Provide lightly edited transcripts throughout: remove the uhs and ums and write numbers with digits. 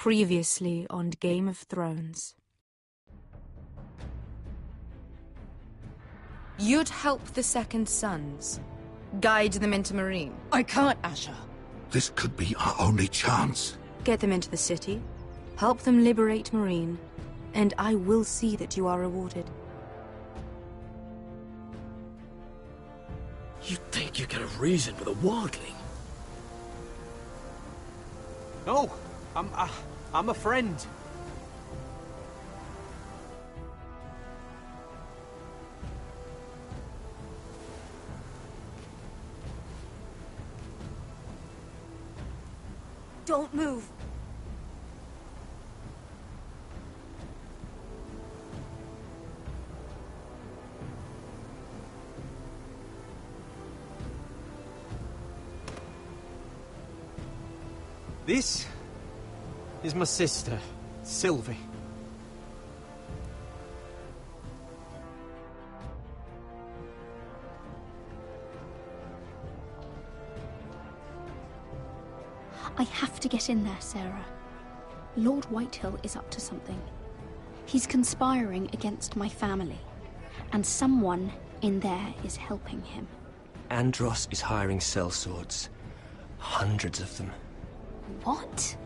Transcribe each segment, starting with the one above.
Previously on Game of Thrones. You'd help the Second Sons. Guide them into Meereen. I can't, Asher. This could be our only chance. Get them into the city. Help them liberate Meereen. And I will see that you are rewarded. You think you can have reason with a wardling? No, I'm a friend. Don't move. This is my sister, Sylvie. I have to get in there, Sarah. Lord Whitehill is up to something. He's conspiring against my family, and someone in there is helping him. Andros is hiring sellswords. Hundreds of them. What?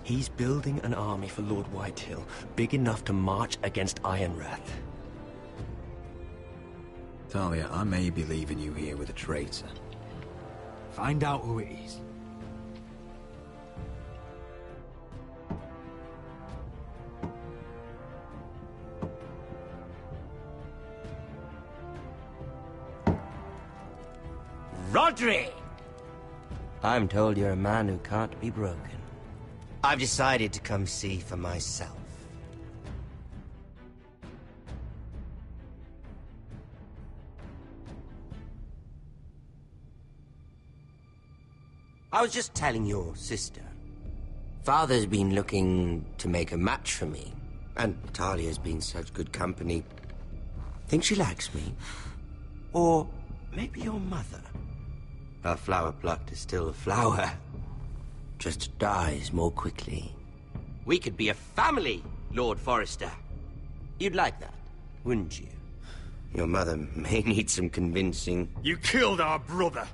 He's building an army for Lord Whitehill, big enough to march against Ironrath. Talia, I may be leaving you here with a traitor. Find out who it is. Rodri! I'm told you're a man who can't be broken. I've decided to come see for myself. I was just telling your sister. Father's been looking to make a match for me, and Talia's been such good company. Think she likes me? Or maybe your mother? A flower plucked is still a flower. Just dies more quickly. We could be a family, Lord Forrester. You'd like that, wouldn't you? Your mother may need some convincing. You killed our brother.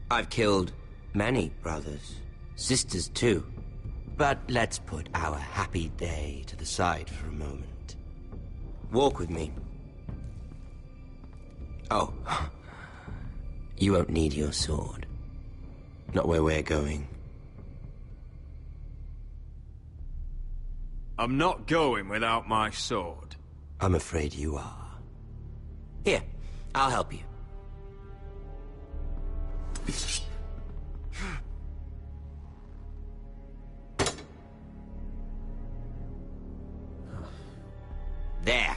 I've killed many brothers. Sisters, too. But let's put our happy day to the side for a moment. Walk with me. Oh. You won't need your sword. Not where we're going. I'm not going without my sword. I'm afraid you are. Here, I'll help you. There.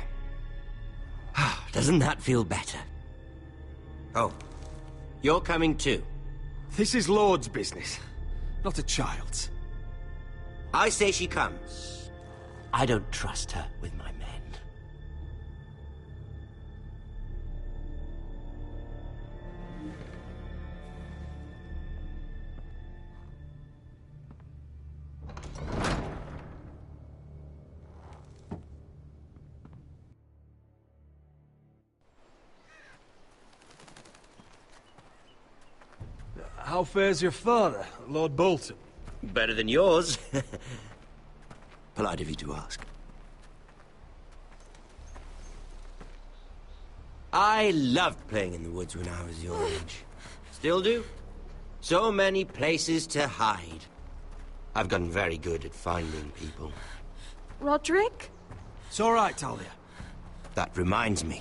Doesn't that feel better? Oh. You're coming too. This is Lord's business, not a child's. I say she comes. I don't trust her with my men. How fares your father, Lord Bolton? Better than yours. Polite of you to ask. I loved playing in the woods when I was your age. Still do. So many places to hide. I've gotten very good at finding people. Roderick? It's all right, Talia. That reminds me.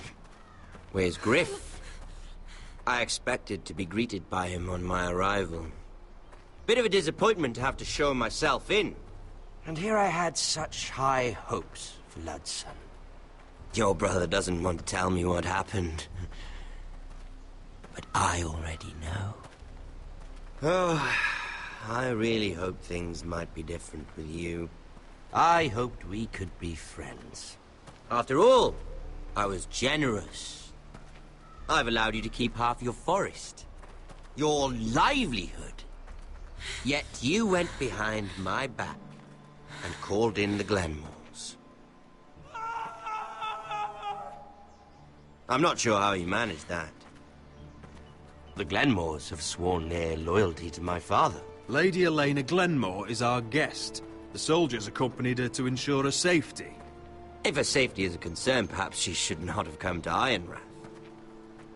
Where's Griff? I expected to be greeted by him on my arrival. Bit of a disappointment to have to show myself in. And here I had such high hopes for Ludson. Your brother doesn't want to tell me what happened. But I already know. Oh, I really hoped things might be different with you. I hoped we could be friends. After all, I was generous. I've allowed you to keep half your forest. Your livelihood. Yet you went behind my back and called in the Glenmores. I'm not sure how he managed that. The Glenmores have sworn their loyalty to my father. Lady Elena Glenmore is our guest. The soldiers accompanied her to ensure her safety. If her safety is a concern, perhaps she should not have come to Ironrath.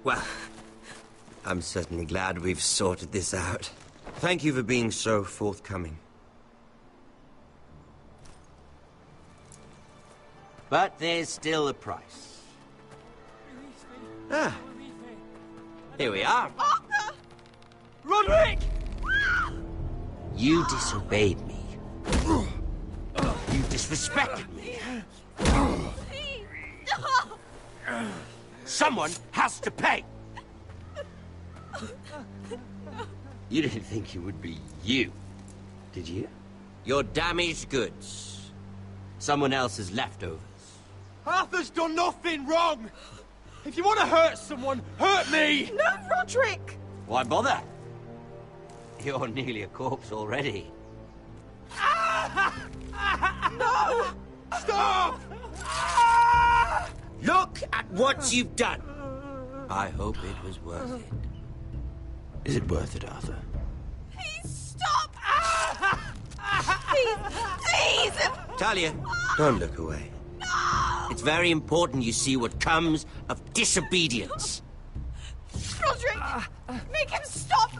Well, I'm certainly glad we've sorted this out. Thank you for being so forthcoming. But there's still a price. Ah. Here we are. Arthur! Roderick! You disobeyed me. You disrespected me. Please! Someone has to pay! You didn't think it would be you, did you? Your damaged goods. Someone else's leftovers. Arthur's done nothing wrong! If you want to hurt someone, hurt me! No, Roderick! Why bother? You're nearly a corpse already. No! Stop! Look at what you've done! I hope it was worth it. Is it worth it, Arthur? Please stop! Please! Please! Talia, don't look away. No! It's very important you see what comes of disobedience. Roderick! Make him stop!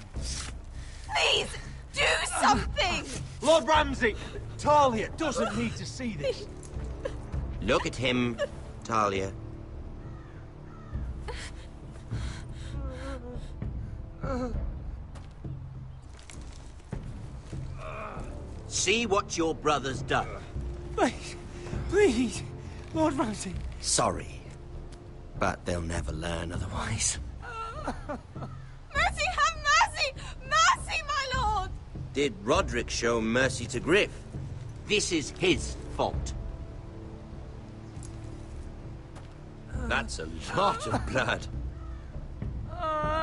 Please! Do something! Lord Ramsay! Talia doesn't need to see this. Look at him, Talia. See what your brother's done. Please, please, Lord Ramsay. Sorry, but they'll never learn otherwise. Mercy, have mercy! Mercy, my lord! Did Roderick show mercy to Griff? This is his fault. That's a lot of blood.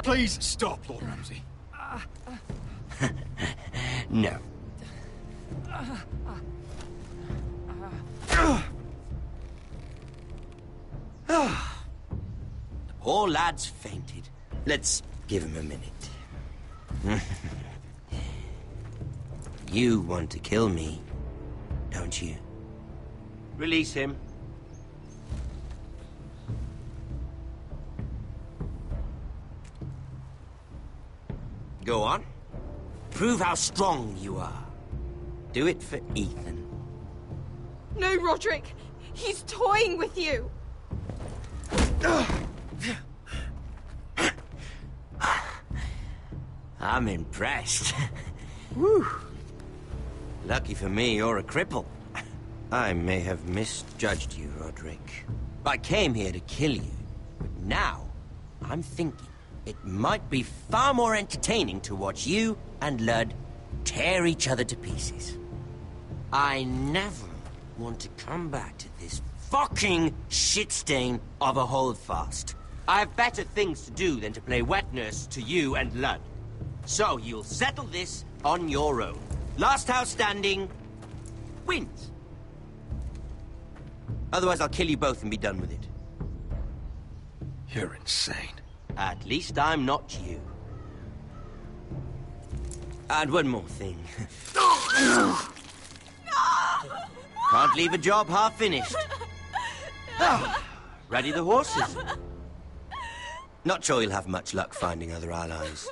Please stop, Lord Ramsay. No. The poor lad's fainted. Let's give him a minute. You want to kill me, don't you? Release him. Go on. Prove how strong you are. Do it for Ethan. No, Roderick! He's toying with you! I'm impressed. Whew. Lucky for me, you're a cripple. I may have misjudged you, Roderick. I came here to kill you, but now I'm thinking it might be far more entertaining to watch you and Ludd tear each other to pieces. I never want to come back to this fucking shit stain of a holdfast. I have better things to do than to play wet nurse to you and Ludd. So you'll settle this on your own. Last house standing wins. Otherwise I'll kill you both and be done with it. You're insane. At least I'm not you. And one more thing. Can't leave a job half finished. Ready the horses. Not sure you'll have much luck finding other allies.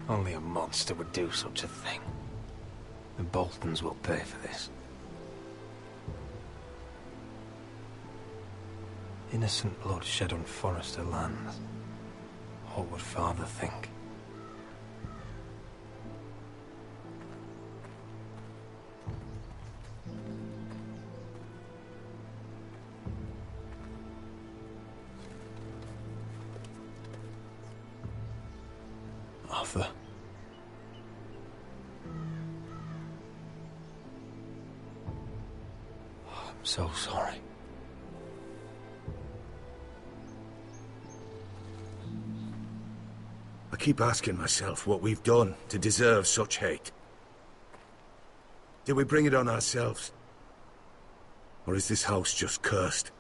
Only a monster would do such a thing. The Boltons will pay for this. Innocent blood shed on Forrester lands. What would Father think? Arthur. Oh, I'm so sorry. I keep asking myself what we've done to deserve such hate. Did we bring it on ourselves? Or is this house just cursed?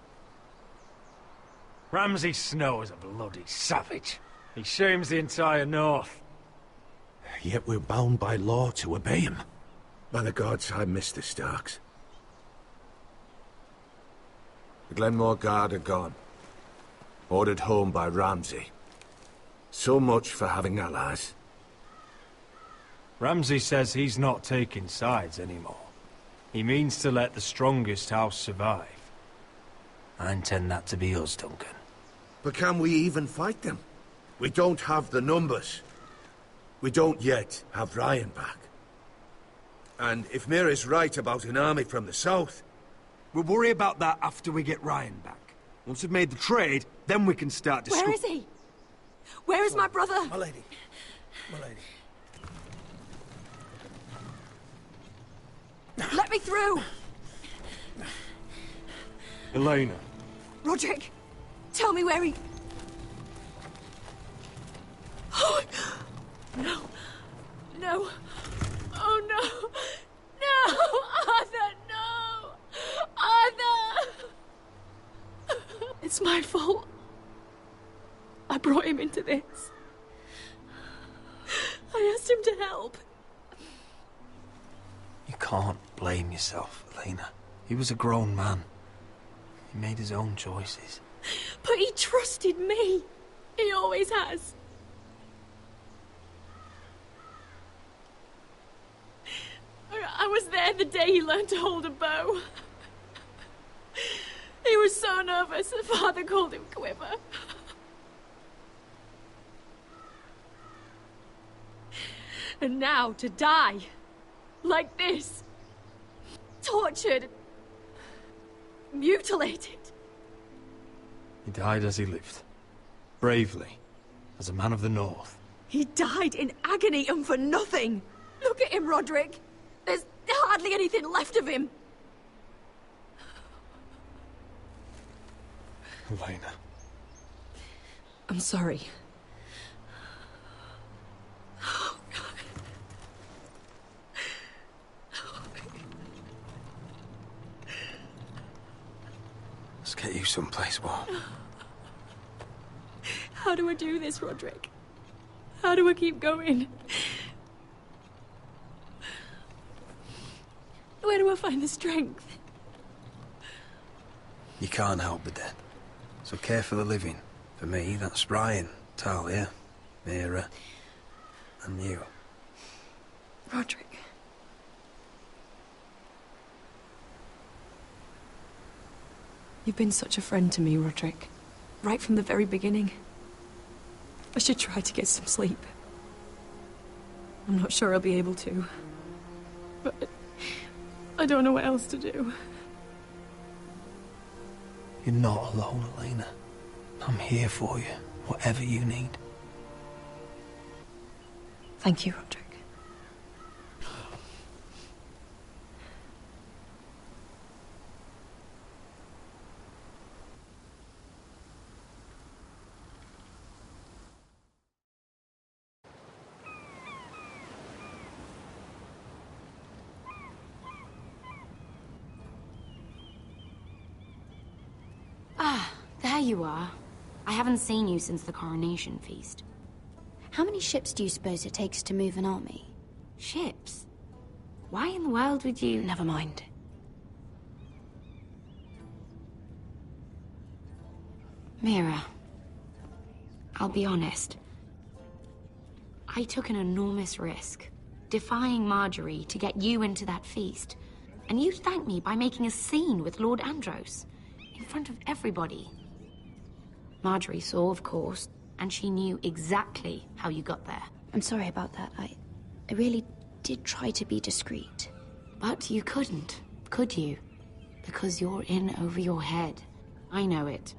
Ramsay Snow is a bloody savage. He shames the entire North. Yet we're bound by law to obey him. By the gods, I miss the Starks. The Glenmore Guard are gone. Ordered home by Ramsay. So much for having allies. Ramsay says he's not taking sides anymore. He means to let the strongest house survive. I intend that to be us, Duncan. But can we even fight them? We don't have the numbers. We don't yet have Ryan back. And if Mira's right about an army from the south... We'll worry about that after we get Ryan back. Once we've made the trade, then we can start discussing. Where is he? Where is my brother? My lady. My lady. Let me through! Elena. Roderick, tell me where he... Oh, no. No. Oh, no. No! Arthur, no! Arthur! It's my fault. I brought him into this. I asked him to help. You can't blame yourself, Elena. He was a grown man. He made his own choices. But he trusted me. He always has. I was there the day he learned to hold a bow. He was so nervous, the father called him Quiver. And now to die. Like this. Tortured. Mutilated. He died as he lived. Bravely. As a man of the North. He died in agony and for nothing. Look at him, Roderick. There's hardly anything left of him. Elena. I'm sorry. Let's get you someplace warm. How do I do this, Roderick? How do I keep going? Where do I find the strength? You can't help the dead. So care for the living. For me, that's Ryan, Talia, Mira, and you. Roderick. You've been such a friend to me, Roderick. Right from the very beginning. I should try to get some sleep. I'm not sure I'll be able to. But I don't know what else to do. You're not alone, Elena. I'm here for you, whatever you need. Thank you, Roderick. Ah, there you are. I haven't seen you since the coronation feast. How many ships do you suppose it takes to move an army? Ships? Why in the world would you... Never mind. Mira, I'll be honest. I took an enormous risk, defying Marjorie to get you into that feast. And you thanked me by making a scene with Lord Andros, in front of everybody. Marjorie saw, of course, and she knew exactly how you got there. I'm sorry about that. I really did try to be discreet. But you couldn't, could you? Because you're in over your head. I know it.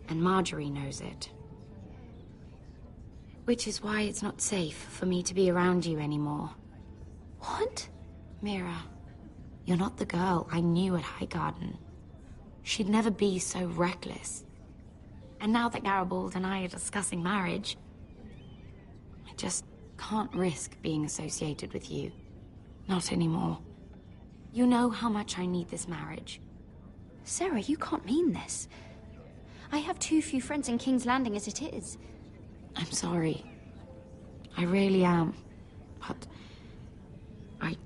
And Marjorie knows it. Which is why it's not safe for me to be around you anymore. What? Mira, you're not the girl I knew at Highgarden. She'd never be so reckless. And now that Garibald and I are discussing marriage, I just can't risk being associated with you. Not anymore. You know how much I need this marriage. Sarah, you can't mean this. I have too few friends in King's Landing as it is. I'm sorry. I really am. But I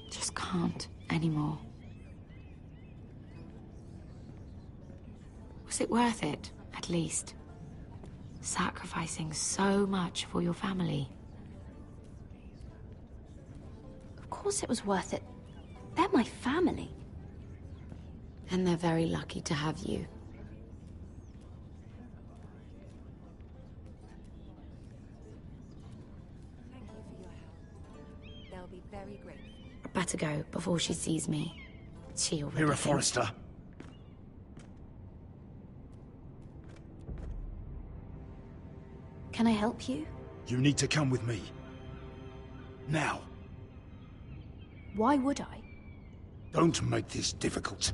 just can't anymore. Was it worth it, at least? Sacrificing so much for your family. Of course it was worth it. They're my family. And they're very lucky to have you. Thank you for your help. They'll be very grateful. I'd better go before she sees me. She already Mira thinks- Forrester. Can I help you? You need to come with me. Now. Why would I? Don't make this difficult.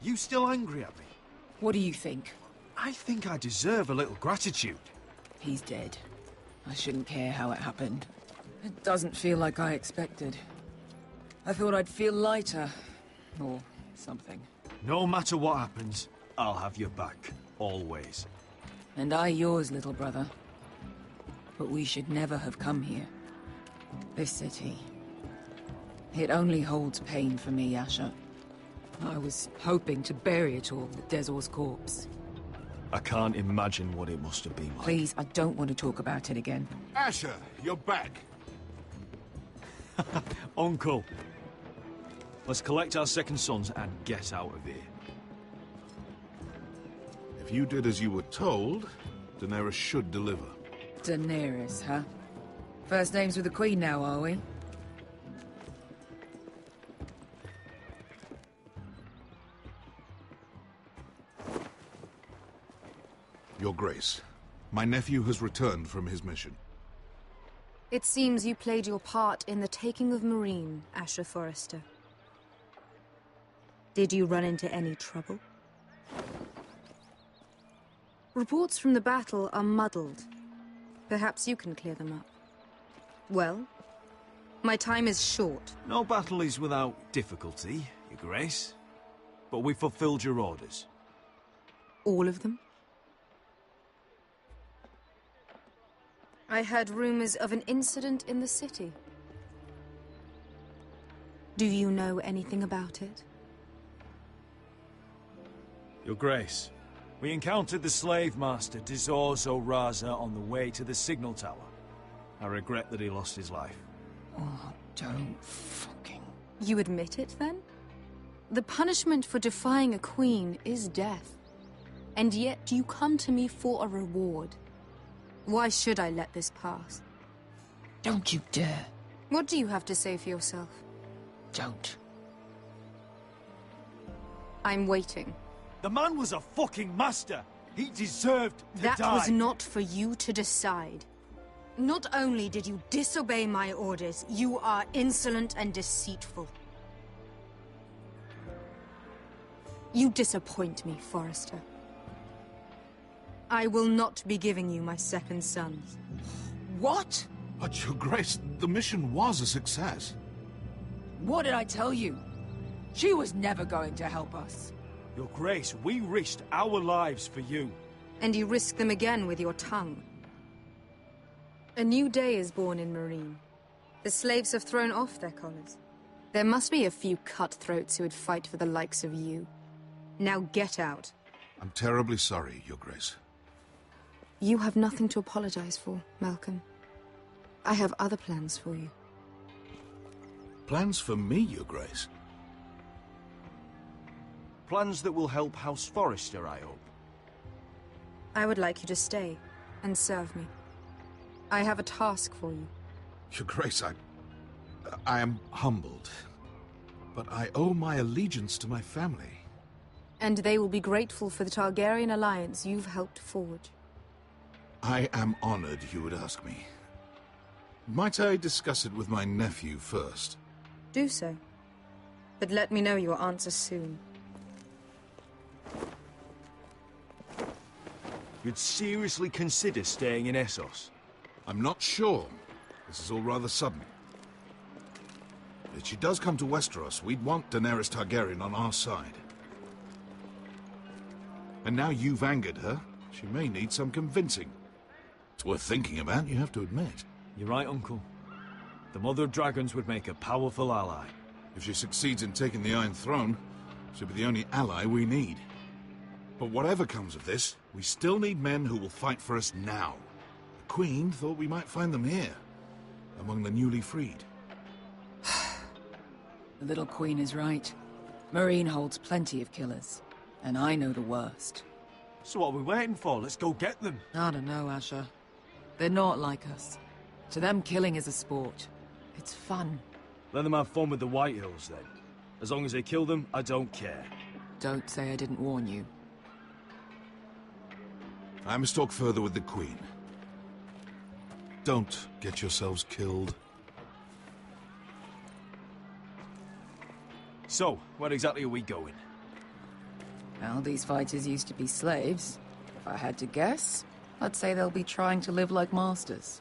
You still angry at me? What do you think? I think I deserve a little gratitude. He's dead. I shouldn't care how it happened. It doesn't feel like I expected. I thought I'd feel lighter. Or something. No matter what happens, I'll have your back. Always. And I yours, little brother. But we should never have come here. This city. It only holds pain for me, Asher. I was hoping to bury it all with Dezor's corpse. I can't imagine what it must have been like. Please, I don't want to talk about it again. Asher, you're back. Uncle. Let's collect our second sons and get out of here. If you did as you were told, Daenerys should deliver. Daenerys, huh? First names with the Queen now, are we? Your Grace, my nephew has returned from his mission. It seems you played your part in the taking of Marine, Asher Forrester. Did you run into any trouble? Reports from the battle are muddled. Perhaps you can clear them up. Well, my time is short. No battle is without difficulty, Your Grace. But we fulfilled your orders. All of them? I heard rumors of an incident in the city. Do you know anything about it? Your Grace, we encountered the slave master Dizor Zoraza on the way to the signal tower. I regret that he lost his life. Oh, don't fucking... You admit it, then? The punishment for defying a queen is death. And yet you come to me for a reward. Why should I let this pass? Don't you dare. What do you have to say for yourself? Don't. I'm waiting. The man was a fucking master! He deserved to die! That was not for you to decide. Not only did you disobey my orders, you are insolent and deceitful. You disappoint me, Forrester. I will not be giving you my second sons. What? But, Your Grace, the mission was a success. What did I tell you? She was never going to help us. Your Grace, we risked our lives for you. And you risk them again with your tongue. A new day is born in Marine. The slaves have thrown off their collars. There must be a few cutthroats who would fight for the likes of you. Now get out. I'm terribly sorry, Your Grace. You have nothing to apologize for, Malcolm. I have other plans for you. Plans for me, Your Grace? Plans that will help House Forrester, I hope. I would like you to stay and serve me. I have a task for you. Your Grace, I am humbled. But I owe my allegiance to my family. And they will be grateful for the Targaryen alliance you've helped forge. I am honored you would ask me. Might I discuss it with my nephew first? Do so. But let me know your answer soon. You'd seriously consider staying in Essos? I'm not sure. This is all rather sudden. If she does come to Westeros, we'd want Daenerys Targaryen on our side. And now you've angered her, she may need some convincing. It's worth thinking about, you have to admit. You're right, Uncle. The Mother of Dragons would make a powerful ally. If she succeeds in taking the Iron Throne, she'll be the only ally we need. But whatever comes of this, we still need men who will fight for us now. The Queen thought we might find them here, among the newly freed. The little Queen is right. Marine holds plenty of killers, and I know the worst. So what are we waiting for? Let's go get them. I don't know, Asher. They're not like us. To them, killing is a sport. It's fun. Let them have fun with the Whitehills, then. As long as they kill them, I don't care. Don't say I didn't warn you. I must talk further with the Queen. Don't get yourselves killed. So, where exactly are we going? Well, these fighters used to be slaves. If I had to guess, I'd say they'll be trying to live like masters.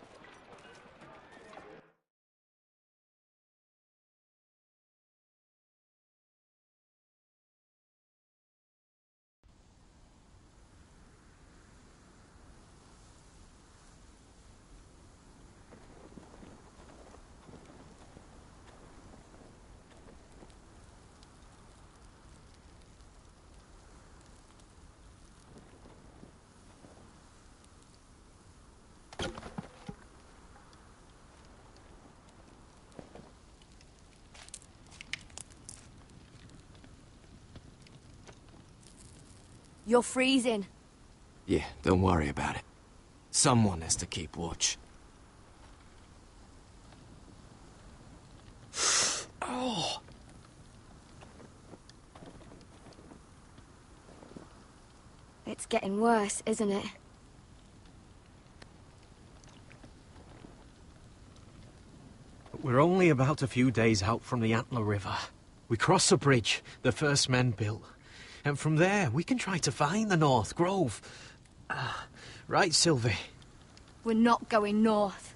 You're freezing. Yeah, don't worry about it. Someone has to keep watch. Oh! It's getting worse, isn't it? We're only about a few days out from the Antler River. We cross the bridge the first men built. And from there, we can try to find the North Grove. Right, Sylvie? We're not going north.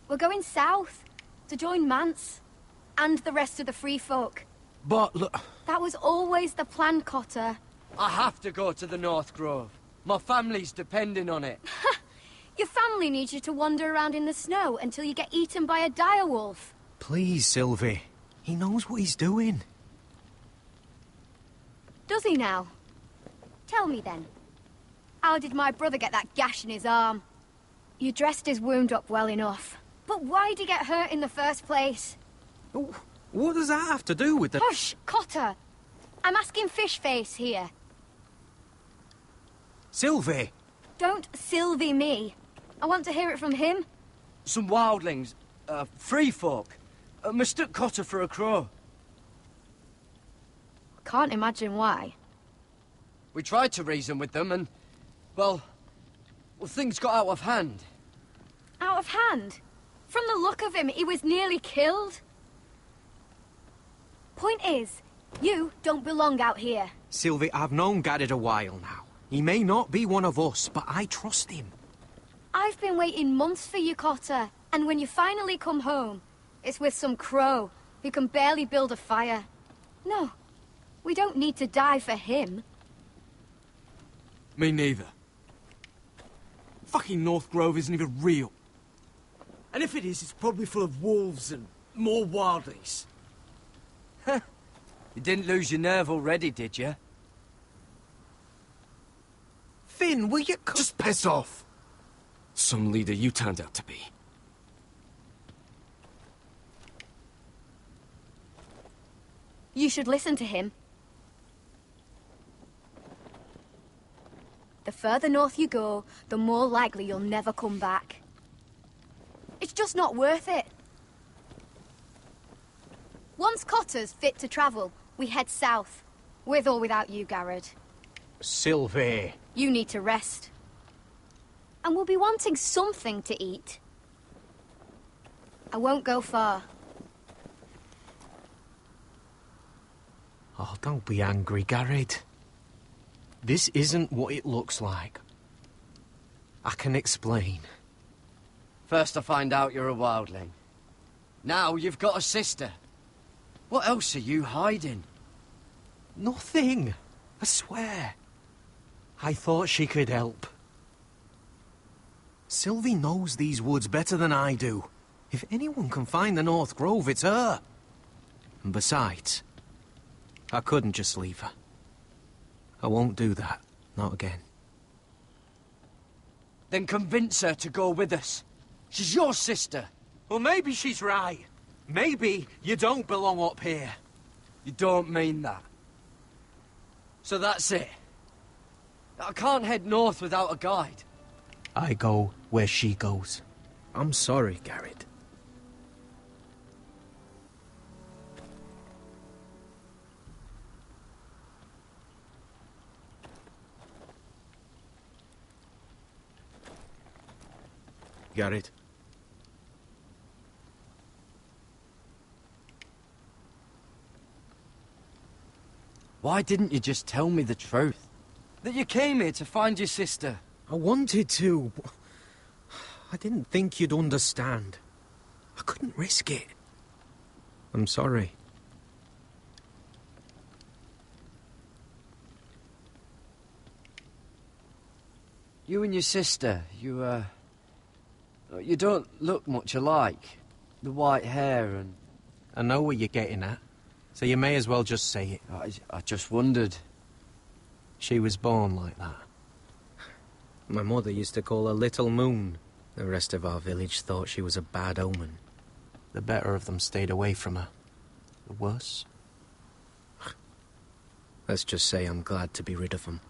We're going south, to join Mance, and the rest of the Free Folk. But look... That was always the plan, Cotter. I have to go to the North Grove. My family's depending on it. Your family needs you to wander around in the snow until you get eaten by a direwolf. Please, Sylvie. He knows what he's doing. Does he now? Tell me then. How did my brother get that gash in his arm? You dressed his wound up well enough. But why'd he get hurt in the first place? What does that have to do with the... Hush, Cotter! I'm asking Fishface here. Sylvie! Don't Sylvie me. I want to hear it from him. Some wildlings, free folk, mistook Cotter for a crow. Can't imagine why. We tried to reason with them and, well, things got out of hand. Out of hand? From the look of him, he was nearly killed. Point is, you don't belong out here. Sylvie, I've known Gaddard a while now. He may not be one of us, but I trust him. I've been waiting months for you, Cotter. And when you finally come home, it's with some crow who can barely build a fire. No. We don't need to die for him. Me neither. Fucking North Grove isn't even real. And if it is, it's probably full of wolves and more wildlings. You didn't lose your nerve already, did you? Finn, will you just piss off? Some leader you turned out to be. You should listen to him. The further north you go, the more likely you'll never come back. It's just not worth it. Once Cotter's fit to travel, we head south. With or without you, Garrett. Sylvie. You need to rest. And we'll be wanting something to eat. I won't go far. Oh, don't be angry, Garrett. This isn't what it looks like. I can explain. First I find out you're a wildling. Now you've got a sister. What else are you hiding? Nothing. I swear. I thought she could help. Sylvie knows these woods better than I do. If anyone can find the North Grove, it's her. And besides, I couldn't just leave her. I won't do that. Not again. Then convince her to go with us. She's your sister. Well, maybe she's right. Maybe you don't belong up here. You don't mean that. So that's it. I can't head north without a guide. I go where she goes. I'm sorry, Garrett. Garrett. Why didn't you just tell me the truth? That you came here to find your sister? I wanted to. I didn't think you'd understand. I couldn't risk it. I'm sorry. You and your sister, you don't look much alike. The white hair and... I know what you're getting at, so you may as well just say it. I just wondered. She was born like that. My mother used to call her Little Moon. The rest of our village thought she was a bad omen. The better of them stayed away from her. The worse? Let's just say I'm glad to be rid of them.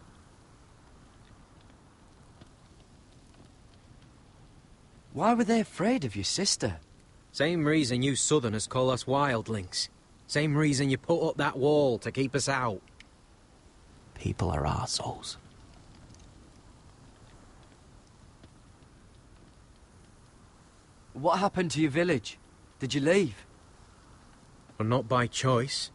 Why were they afraid of your sister? Same reason you Southerners call us wildlings. Same reason you put up that wall to keep us out. People are arseholes. What happened to your village? Did you leave? Well, not by choice.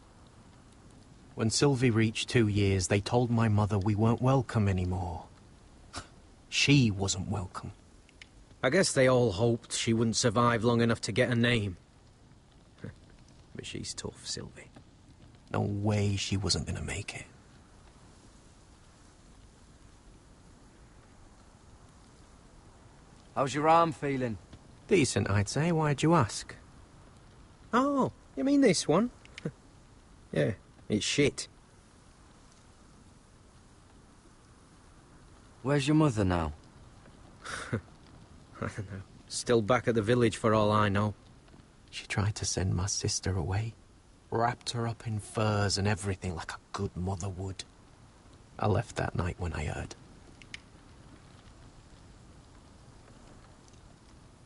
When Sylvie reached 2 years, they told my mother we weren't welcome anymore. She wasn't welcome. I guess they all hoped she wouldn't survive long enough to get a name. But she's tough, Sylvie. No way she wasn't gonna make it. How's your arm feeling? Decent, I'd say. Why'd you ask? Oh, you mean this one? Yeah, it's shit. Where's your mother now? I don't know. Still back at the village for all I know. She tried to send my sister away. Wrapped her up in furs and everything like a good mother would. I left that night when I heard.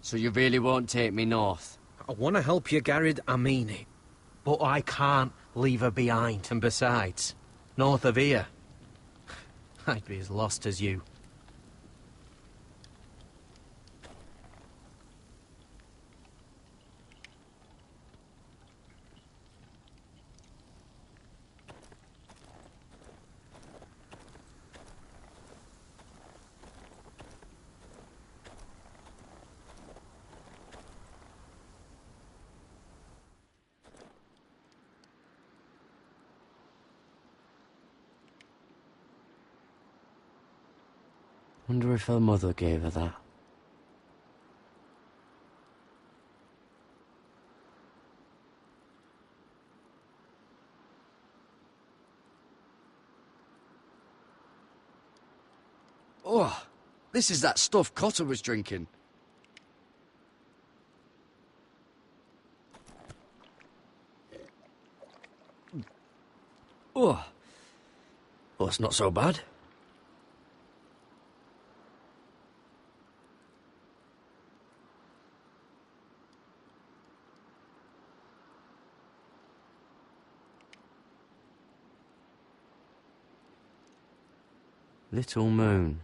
So you really won't take me north? I want to help you, Garrett, I mean it. But I can't leave her behind. And besides, north of here, I'd be as lost as you. Wonder if her mother gave her that. Oh, this is that stuff Cotter was drinking. Oh, well, it's not so bad. Little moon.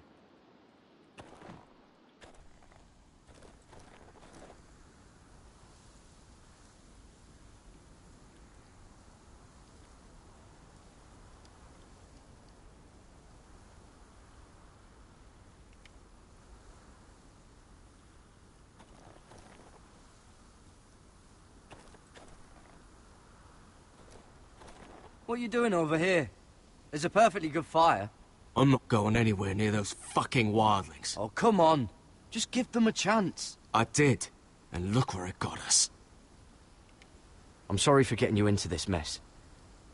What are you doing over here? There's a perfectly good fire. I'm not going anywhere near those fucking wildlings. Oh, come on. Just give them a chance. I did, and look where it got us. I'm sorry for getting you into this mess.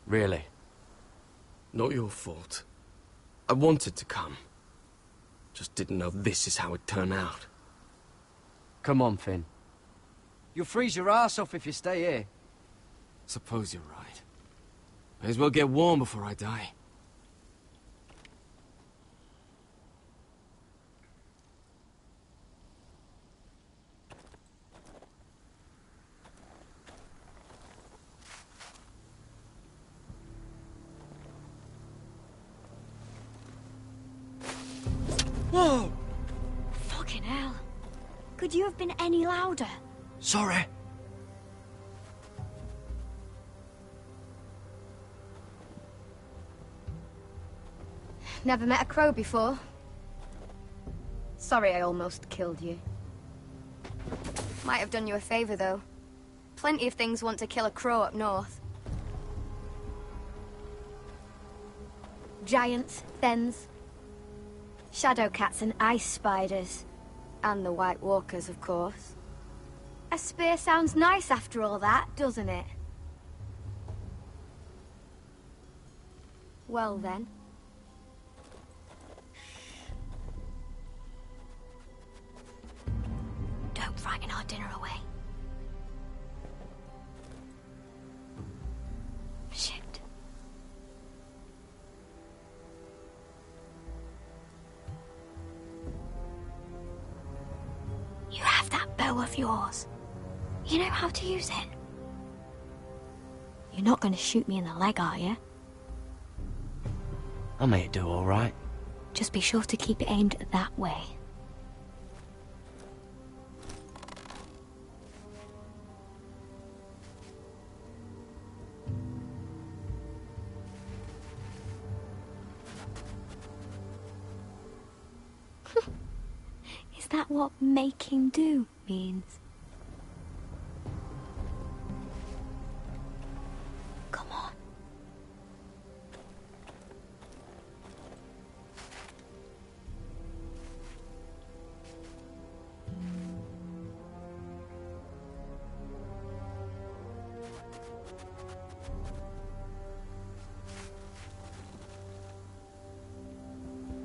Really. Not your fault. I wanted to come. Just didn't know this is how it'd turn out. Come on, Finn. You'll freeze your ass off if you stay here. Suppose you're right. May as well get warm before I die. Whoa! Fucking hell. Could you have been any louder? Sorry. Never met a crow before. Sorry I almost killed you. Might have done you a favor, though. Plenty of things want to kill a crow up north. Giants, thens, shadow cats and ice spiders. And the White Walkers, of course. A spear sounds nice after all that, doesn't it? Well then. Don't frighten our dinner away. Shit. You have that bow of yours. You know how to use it. You're not going to shoot me in the leg, are you? I may do all right. Just be sure to keep it aimed that way. Is that what making do means? Come on.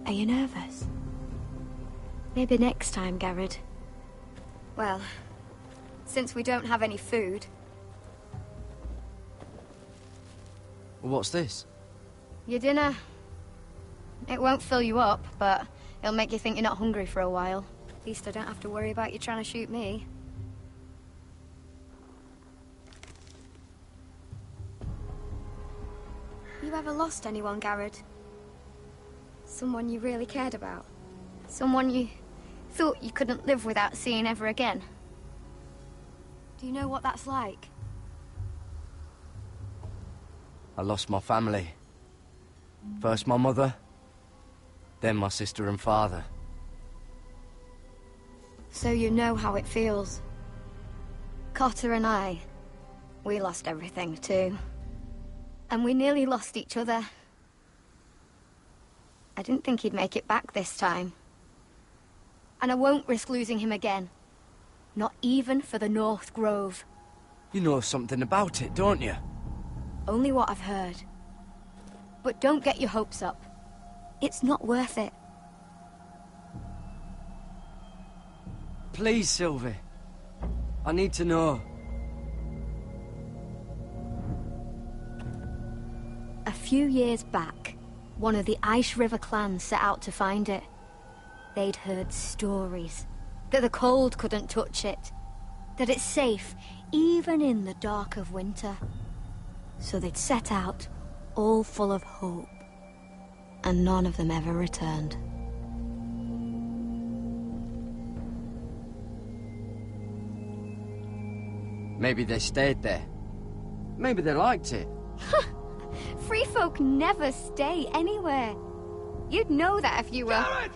Are you nervous? Maybe next time, Garrett. Well, since we don't have any food, What's this? your dinner, it won't fill you up, but it'll make you think you're not hungry for a while. At least I don't have to worry about you trying to shoot me. You ever lost anyone, Garrett? Someone you really cared about? Someone you thought you couldn't live without seeing ever again? Do you know what that's like? I lost my family. First my mother, then my sister and father. So you know how it feels. Cotter and I, we lost everything too. And we nearly lost each other. I didn't think he'd make it back this time. And I won't risk losing him again. Not even for the North Grove. You know something about it, don't you? Only what I've heard. But don't get your hopes up. It's not worth it. Please, Sylvie. I need to know. A few years back, one of the Ice River clans set out to find it. They'd heard stories. That the cold couldn't touch it. That it's safe, even in the dark of winter. So they'd set out, all full of hope. And none of them ever returned. Maybe they stayed there. Maybe they liked it. Free folk never stay anywhere. You'd know that if you were... Jared!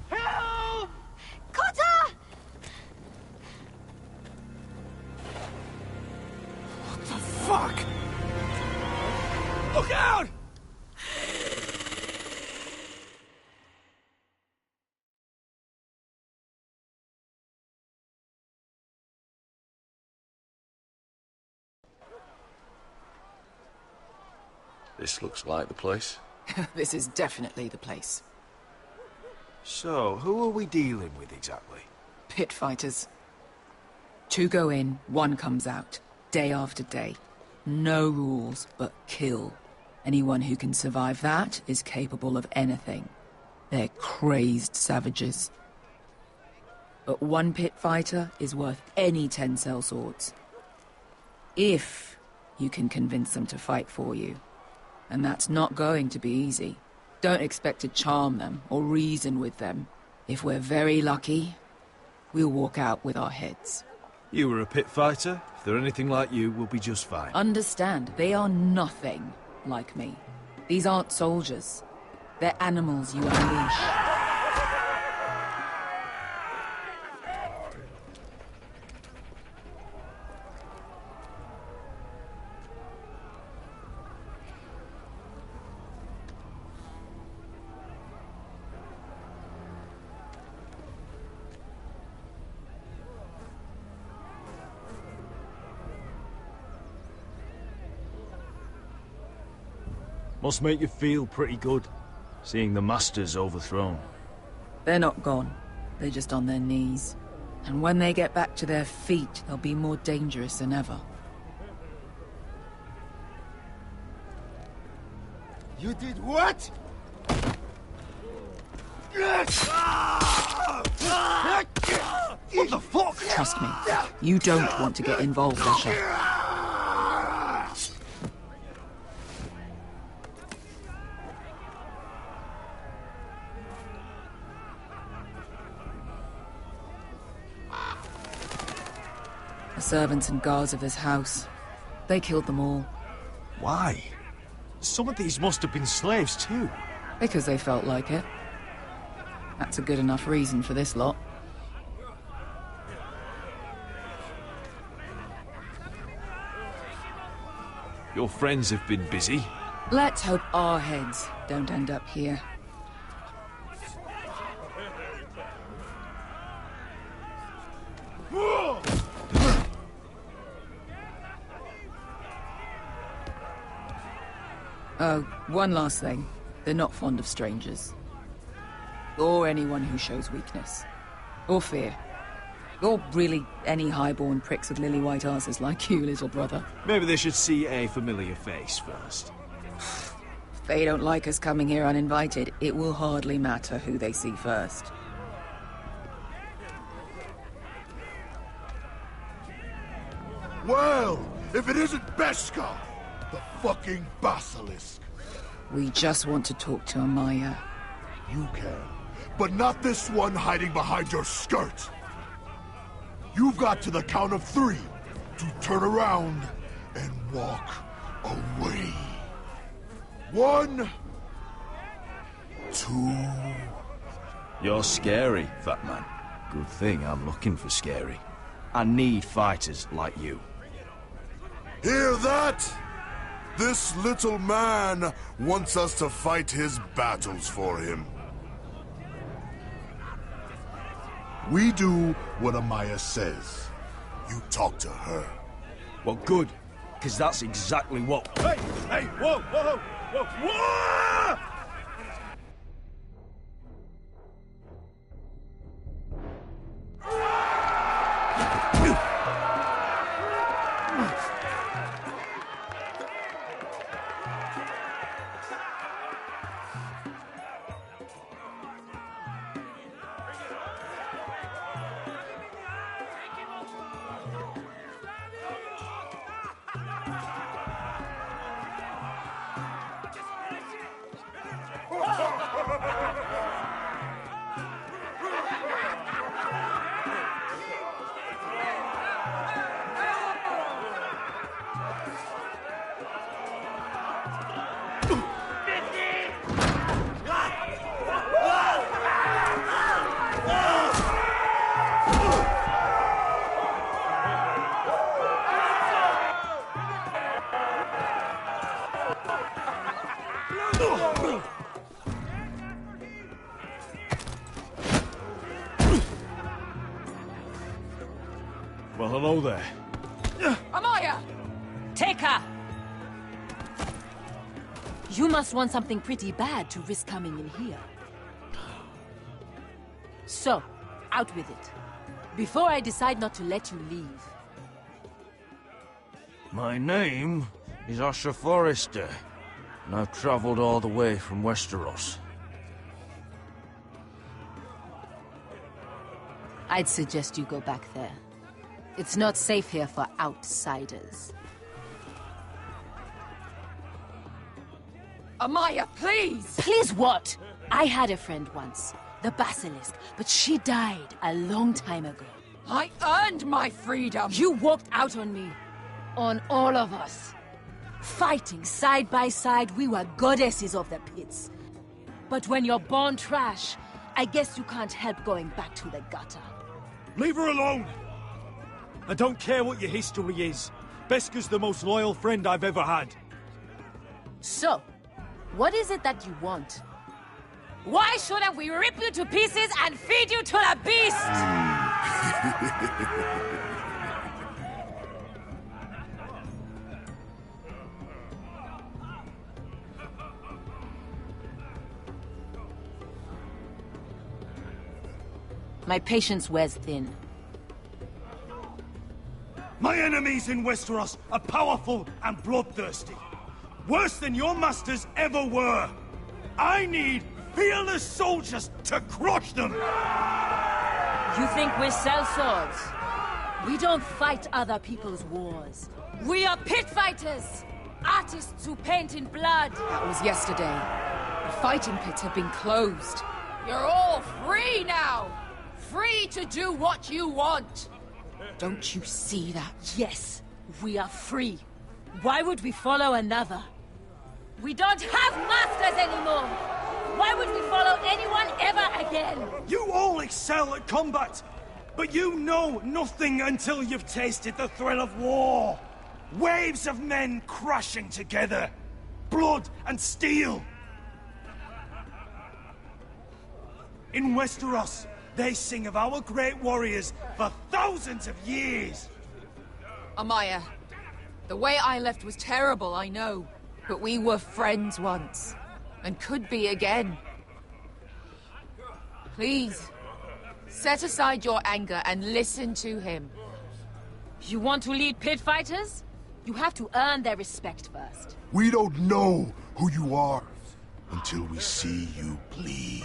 Help! Cotter! What the fuck? Look out! This looks like the place. This is definitely the place. So, who are we dealing with exactly? Pit fighters. 2 go in, 1 comes out. Day after day. No rules, but kill. Anyone who can survive that is capable of anything. They're crazed savages. But 1 pit fighter is worth any 10 sellswords. If you can convince them to fight for you. And that's not going to be easy. Don't expect to charm them or reason with them. If we're very lucky, we'll walk out with our heads. You were a pit fighter. If they're anything like you, we'll be just fine. Understand, they are nothing like me. These aren't soldiers. They're animals you unleash. Must make you feel pretty good, seeing the Masters overthrown. They're not gone. They're just on their knees. And when they get back to their feet, they'll be more dangerous than ever. You did what? What the fuck? Trust me, you don't want to get involved, Asher. The servants and guards of this house, they killed them all. Why? Some of these must have been slaves too. Because they felt like it. That's a good enough reason for this lot. Your friends have been busy. Let's hope our heads don't end up here. Oh, one last thing. They're not fond of strangers. Or anyone who shows weakness. Or fear. Or really any highborn pricks with lily-white asses like you, little brother. Maybe they should see a familiar face first. If they don't like us coming here uninvited, it will hardly matter who they see first. Well, if it isn't Beskar, the fucking basilisk. We just want to talk to Amaya. You can, but not this one hiding behind your skirt. You've got to the count of 3 to turn around and walk away. 1, 2... You're scary, fat man. Good thing I'm looking for scary. I need fighters like you. Hear that? This little man wants us to fight his battles for him. We do what Amaya says. You talk to her. Well, good, because that's exactly what... Hey! Hey! Whoa! Whoa! Whoa! Whoa! Well, hello there. Amaya! Take her! You must want something pretty bad to risk coming in here. So, out with it. Before I decide not to let you leave. My name is Asher Forrester, and I've traveled all the way from Westeros. I'd suggest you go back there. It's not safe here for outsiders. Amaya, please! Please what? I had a friend once, the Basilisk, but she died a long time ago. I earned my freedom! You walked out on me. On all of us. Fighting side by side, we were goddesses of the pits. But when you're born trash, I guess you can't help going back to the gutter. Leave her alone! I don't care what your history is. Beskha's the most loyal friend I've ever had. So, what is it that you want? Why shouldn't we rip you to pieces and feed you to the beast? My patience wears thin. My enemies in Westeros are powerful and bloodthirsty. Worse than your masters ever were. I need fearless soldiers to crush them! You think we sell swords? We don't fight other people's wars. We are pit fighters! Artists who paint in blood! That was yesterday. The fighting pits have been closed. You're all free now! Free to do what you want! Don't you see that? Yes, we are free. Why would we follow another? We don't have masters anymore! Why would we follow anyone ever again? You all excel at combat, but you know nothing until you've tasted the thrill of war. Waves of men crashing together. Blood and steel. In Westeros, they sing of our great warriors for thousands of years. Amaya, the way I left was terrible, I know. But we were friends once. And could be again. Please, set aside your anger and listen to him. You want to lead pit fighters? You have to earn their respect first. We don't know who you are until we see you bleed.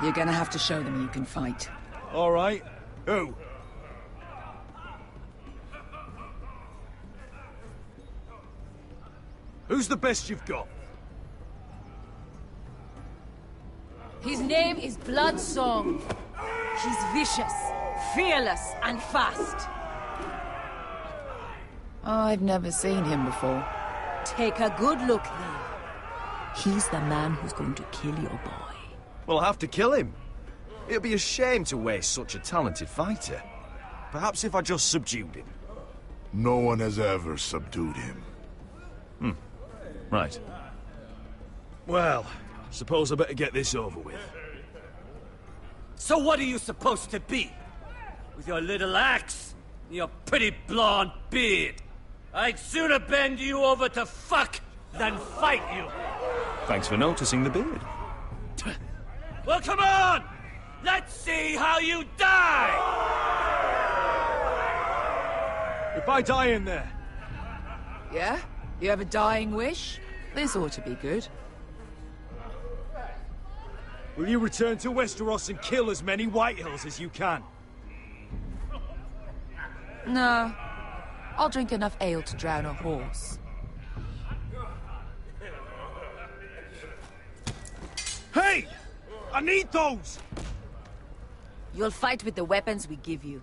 You're gonna have to show them you can fight. All right. Who? Who's the best you've got? His name is Bloodsong. He's vicious, fearless, and fast. I've never seen him before. Take a good look there. He's the man who's going to kill your boy. We'll have to kill him. It'd be a shame to waste such a talented fighter. Perhaps if I just subdued him. No one has ever subdued him. Right. Well, suppose I better get this over with. So what are you supposed to be? With your little axe and your pretty blonde beard? I'd sooner bend you over to fuck than fight you. Thanks for noticing the beard. Well, come on! Let's see how you die! If I die in there... Yeah? You have a dying wish? This ought to be good. Will you return to Westeros and kill as many Whitehills as you can? No. I'll drink enough ale to drown a horse. Hey! I need those! You'll fight with the weapons we give you.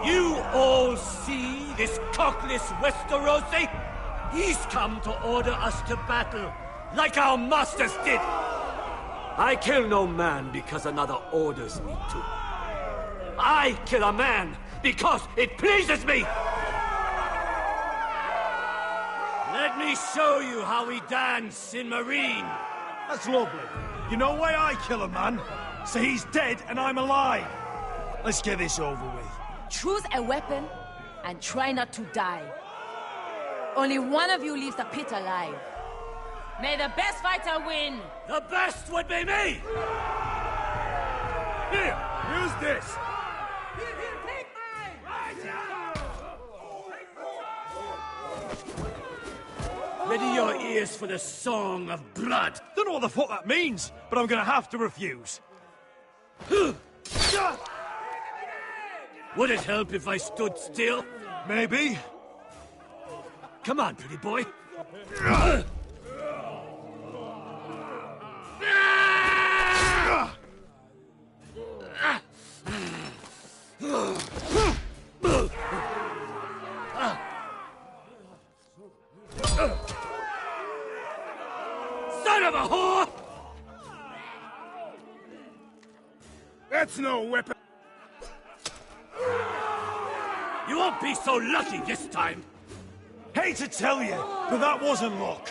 You all see this cockless Westerosi? He's come to order us to battle, like our masters did. I kill no man because another orders me to. I kill a man because it pleases me! Let me show you how we dance in Marine. That's lovely. You know why I kill a man? So he's dead and I'm alive. Let's get this over with. Choose a weapon and try not to die. Only one of you leaves the pit alive. May the best fighter win! The best would be me! Here, use this! Ready your ears for the song of blood. Don't know what the fuck that means, but I'm gonna have to refuse. Would it help if I stood still? Maybe. Come on, pretty boy. Son of a whore! That's no weapon. You won't be so lucky this time. Hate to tell you, but that wasn't luck.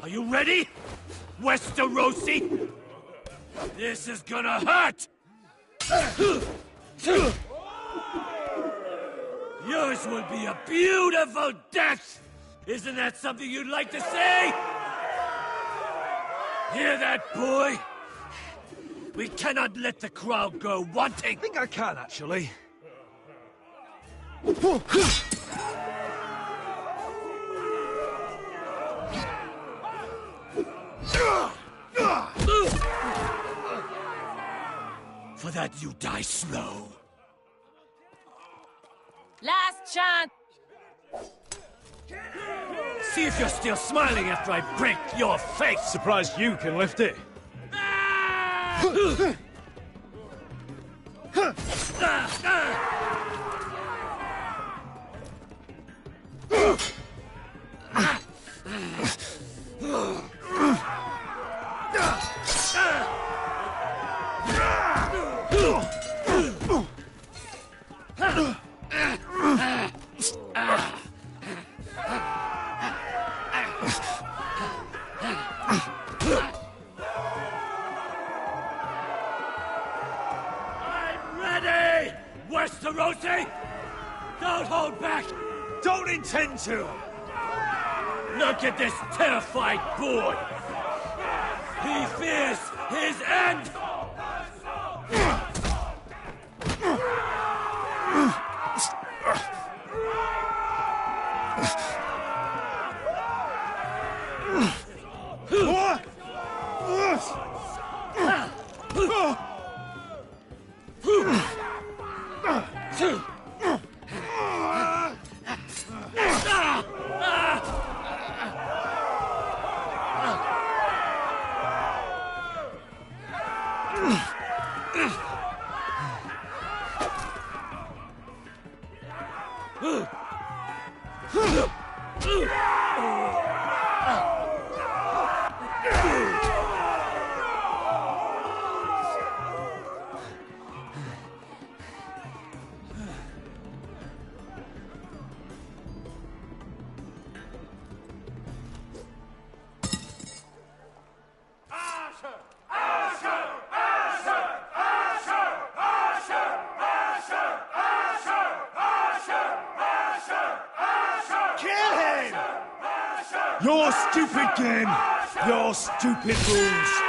Are you ready, Westerosi? This is gonna hurt! Yours will be a beautiful death! Isn't that something you'd like to say? Hear that, boy? We cannot let the crowd go wanting. I think I can, actually. For that, you die slow. Last chance! See if you're still smiling after I break your face. Surprised you can lift it. Westerosi! Don't hold back! Don't intend to! Look at this terrified boy! He fears his end! Your stupid game! Your stupid rules!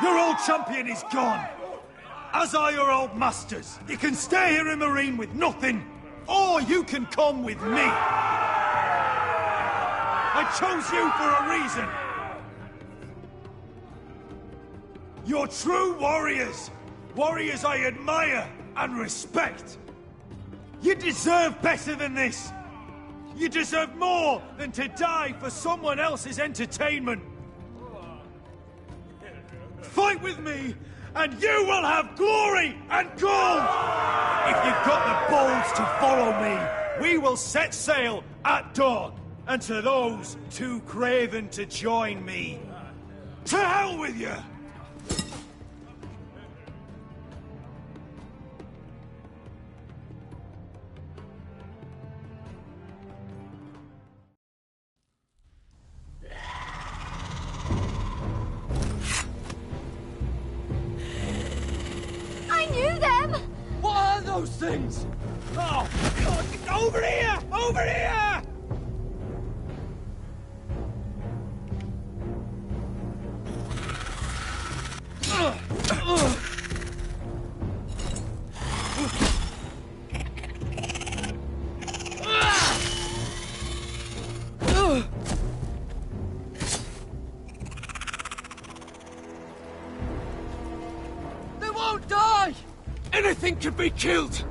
Your old champion is gone! As are your old masters. You can stay here in Marine with nothing, or you can come with me! I chose you for a reason! You're true warriors! Warriors I admire and respect! You deserve better than this! You deserve more than to die for someone else's entertainment! Fight with me, and you will have glory and gold! If you've got the balls to follow me, we will set sail at dawn! And to those too craven to join me, to hell with you! I knew them! What are those things? Oh, God! Over here! Over here! They won't die! Anything can be killed!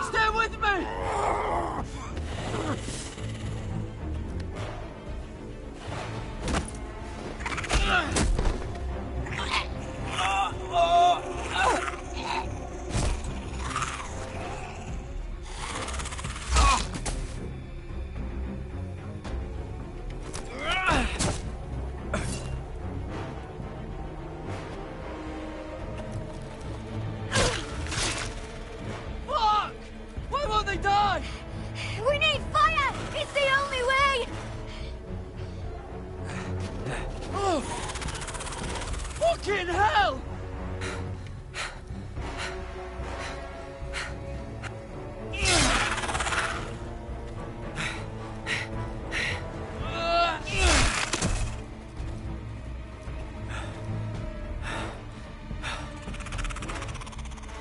Stay with me! Fuck! Why won't they die? We need fire! It's the only way! Oh! Fucking hell!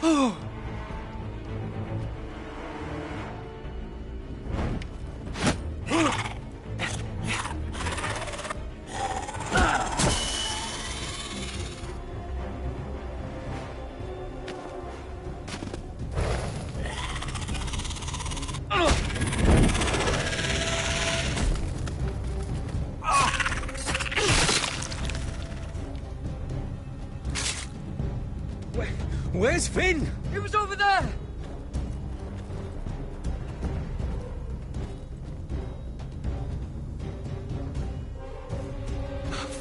Oh! Where's Finn? He was over there!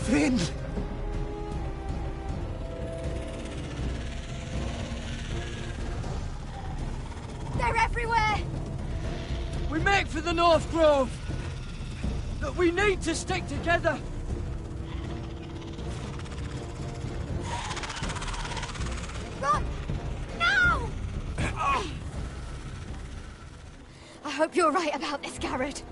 Finn! They're everywhere! We make for the North Grove! But we need to stick together! Run! Now! I hope you're right about this, Garrett.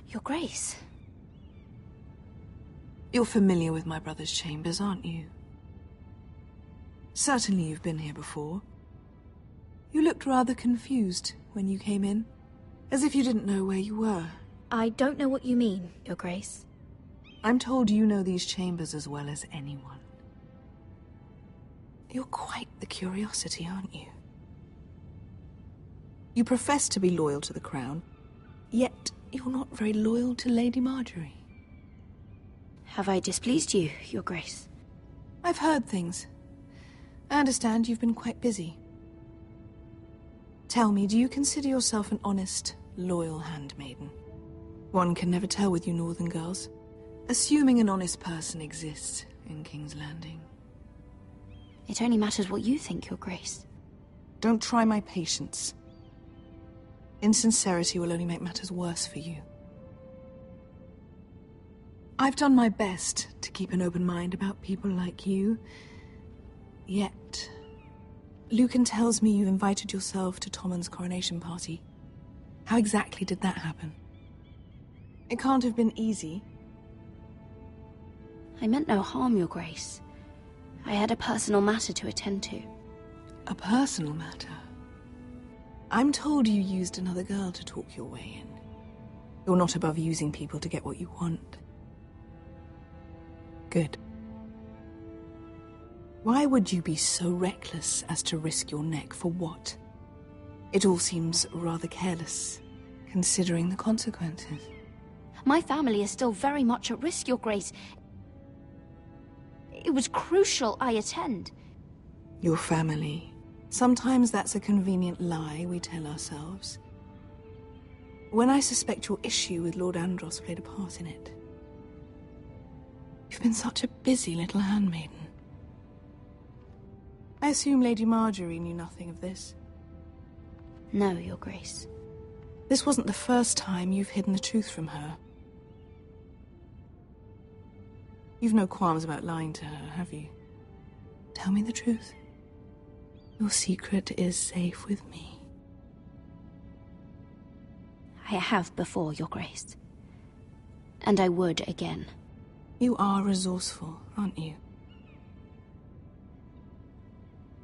Your Grace. You're familiar with my brother's chambers, aren't you? Certainly you've been here before. You looked rather confused when you came in, as if you didn't know where you were. I don't know what you mean, Your Grace. I'm told you know these chambers as well as anyone. You're quite the curiosity, aren't you? You profess to be loyal to the crown, yet you're not very loyal to Lady Marjorie. Have I displeased you, Your Grace? I've heard things. I understand you've been quite busy. Tell me, do you consider yourself an honest, loyal handmaiden? One can never tell with you northern girls. Assuming an honest person exists in King's Landing. It only matters what you think, Your Grace. Don't try my patience. Insincerity will only make matters worse for you. I've done my best to keep an open mind about people like you. Yet, Lucan tells me you invited yourself to Tommen's coronation party. How exactly did that happen? It can't have been easy. I meant no harm, Your Grace. I had a personal matter to attend to. A personal matter? I'm told you used another girl to talk your way in. You're not above using people to get what you want. Good. Why would you be so reckless as to risk your neck for what? It all seems rather careless, considering the consequences. My family is still very much at risk, Your Grace. It was crucial I attend. Your family. Sometimes that's a convenient lie we tell ourselves. When I suspect your issue with Lord Andros played a part in it. You've been such a busy little handmaiden. I assume Lady Marjorie knew nothing of this. No, Your Grace. This wasn't the first time you've hidden the truth from her. You've no qualms about lying to her, have you? Tell me the truth. Your secret is safe with me. I have before, Your Grace. And I would again. You are resourceful, aren't you?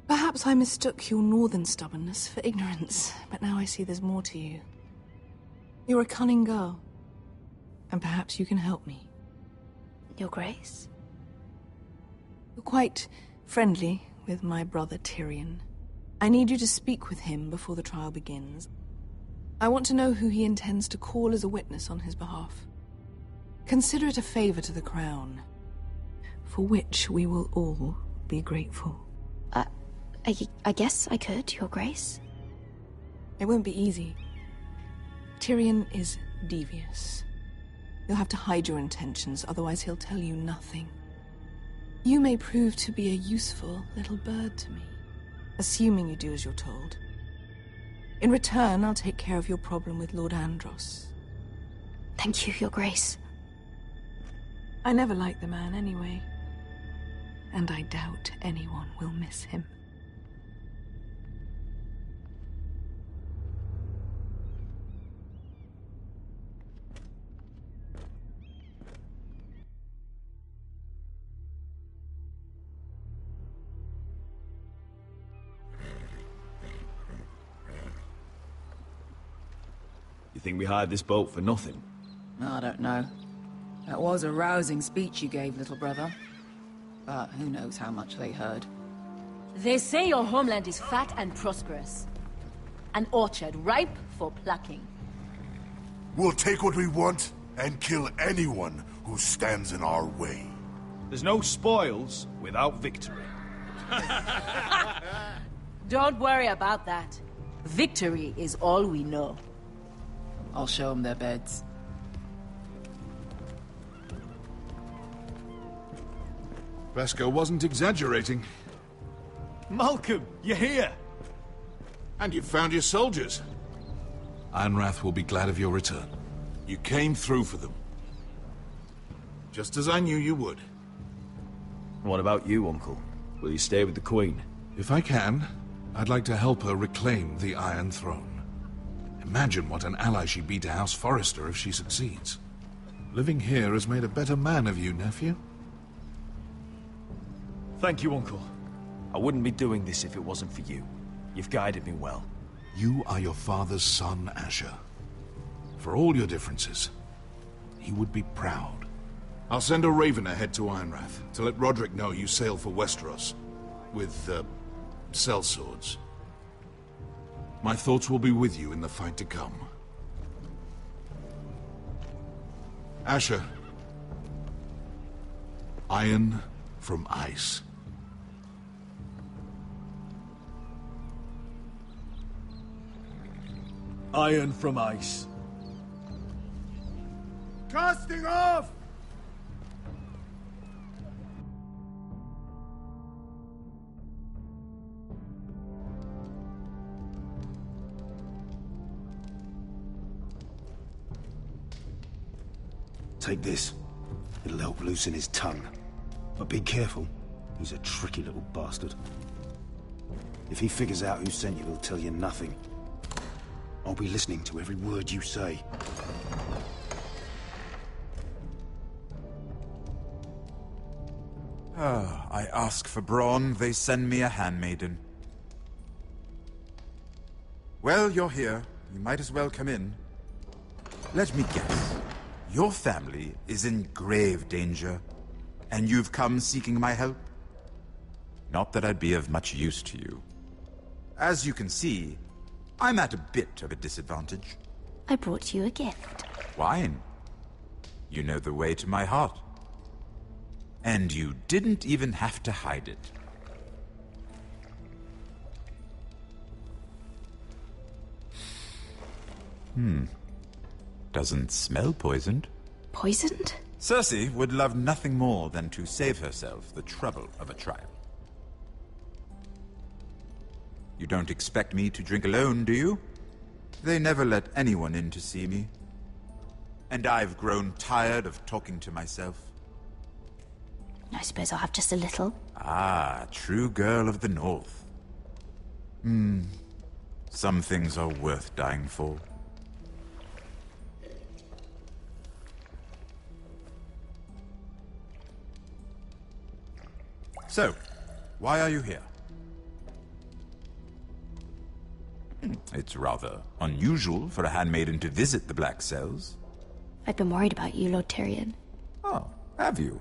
Perhaps I mistook your northern stubbornness for ignorance, but now I see there's more to you. You're a cunning girl, and perhaps you can help me. Your Grace? You're quite friendly with my brother Tyrion. I need you to speak with him before the trial begins. I want to know who he intends to call as a witness on his behalf. Consider it a favor to the crown, for which we will all be grateful. I guess I could, Your Grace. It won't be easy. Tyrion is devious. You'll have to hide your intentions, otherwise he'll tell you nothing. You may prove to be a useful little bird to me, assuming you do as you're told. In return, I'll take care of your problem with Lord Andros. Thank you, Your Grace. I never liked the man anyway, and I doubt anyone will miss him. You think we hired this boat for nothing? I don't know. That was a rousing speech you gave, little brother. But who knows how much they heard. They say your homeland is fat and prosperous. An orchard ripe for plucking. We'll take what we want and kill anyone who stands in our way. There's no spoils without victory. Don't worry about that. Victory is all we know. I'll show them their beds. Vesco wasn't exaggerating. Malcolm, you're here! And you've found your soldiers. Ironrath will be glad of your return. You came through for them. Just as I knew you would. What about you, Uncle? Will you stay with the Queen? If I can, I'd like to help her reclaim the Iron Throne. Imagine what an ally she'd be to House Forrester if she succeeds. Living here has made a better man of you, nephew. Thank you, Uncle. I wouldn't be doing this if it wasn't for you. You've guided me well. You are your father's son, Asher. For all your differences, he would be proud. I'll send a raven ahead to Ironrath to let Roderick know you sail for Westeros with, sellswords. My thoughts will be with you in the fight to come. Asher. Iron from ice. Iron from ice. Casting off! Take this. It'll help loosen his tongue. But be careful. He's a tricky little bastard. If he figures out who sent you, he'll tell you nothing. I'll be listening to every word you say. I ask for brawn, they send me a handmaiden. Well, you're here. You might as well come in. Let me guess. Your family is in grave danger, and you've come seeking my help? Not that I'd be of much use to you. As you can see, I'm at a bit of a disadvantage. I brought you a gift. Wine. You know the way to my heart. And you didn't even have to hide it. Doesn't smell poisoned. Poisoned? Cersei would love nothing more than to save herself the trouble of a trial. You don't expect me to drink alone, do you? They never let anyone in to see me. And I've grown tired of talking to myself. I suppose I'll have just a little. Ah, true girl of the North. Some things are worth dying for. So, why are you here? It's rather unusual for a handmaiden to visit the Black Cells. I've been worried about you, Lord Tyrion. Oh, have you?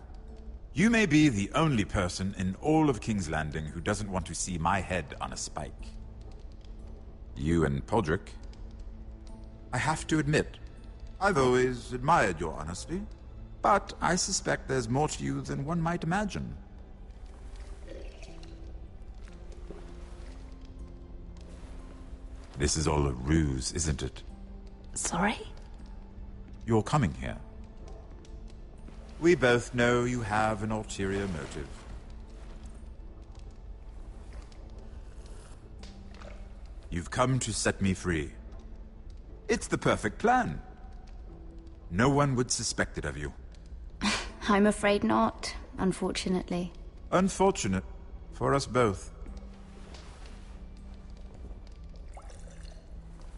You may be the only person in all of King's Landing who doesn't want to see my head on a spike. You and Podrick. I have to admit, I've always admired your honesty, but I suspect there's more to you than one might imagine. This is all a ruse, isn't it? Sorry? You're coming here. We both know you have an ulterior motive. You've come to set me free. It's the perfect plan. No one would suspect it of you. I'm afraid not, unfortunately. Unfortunate for us both.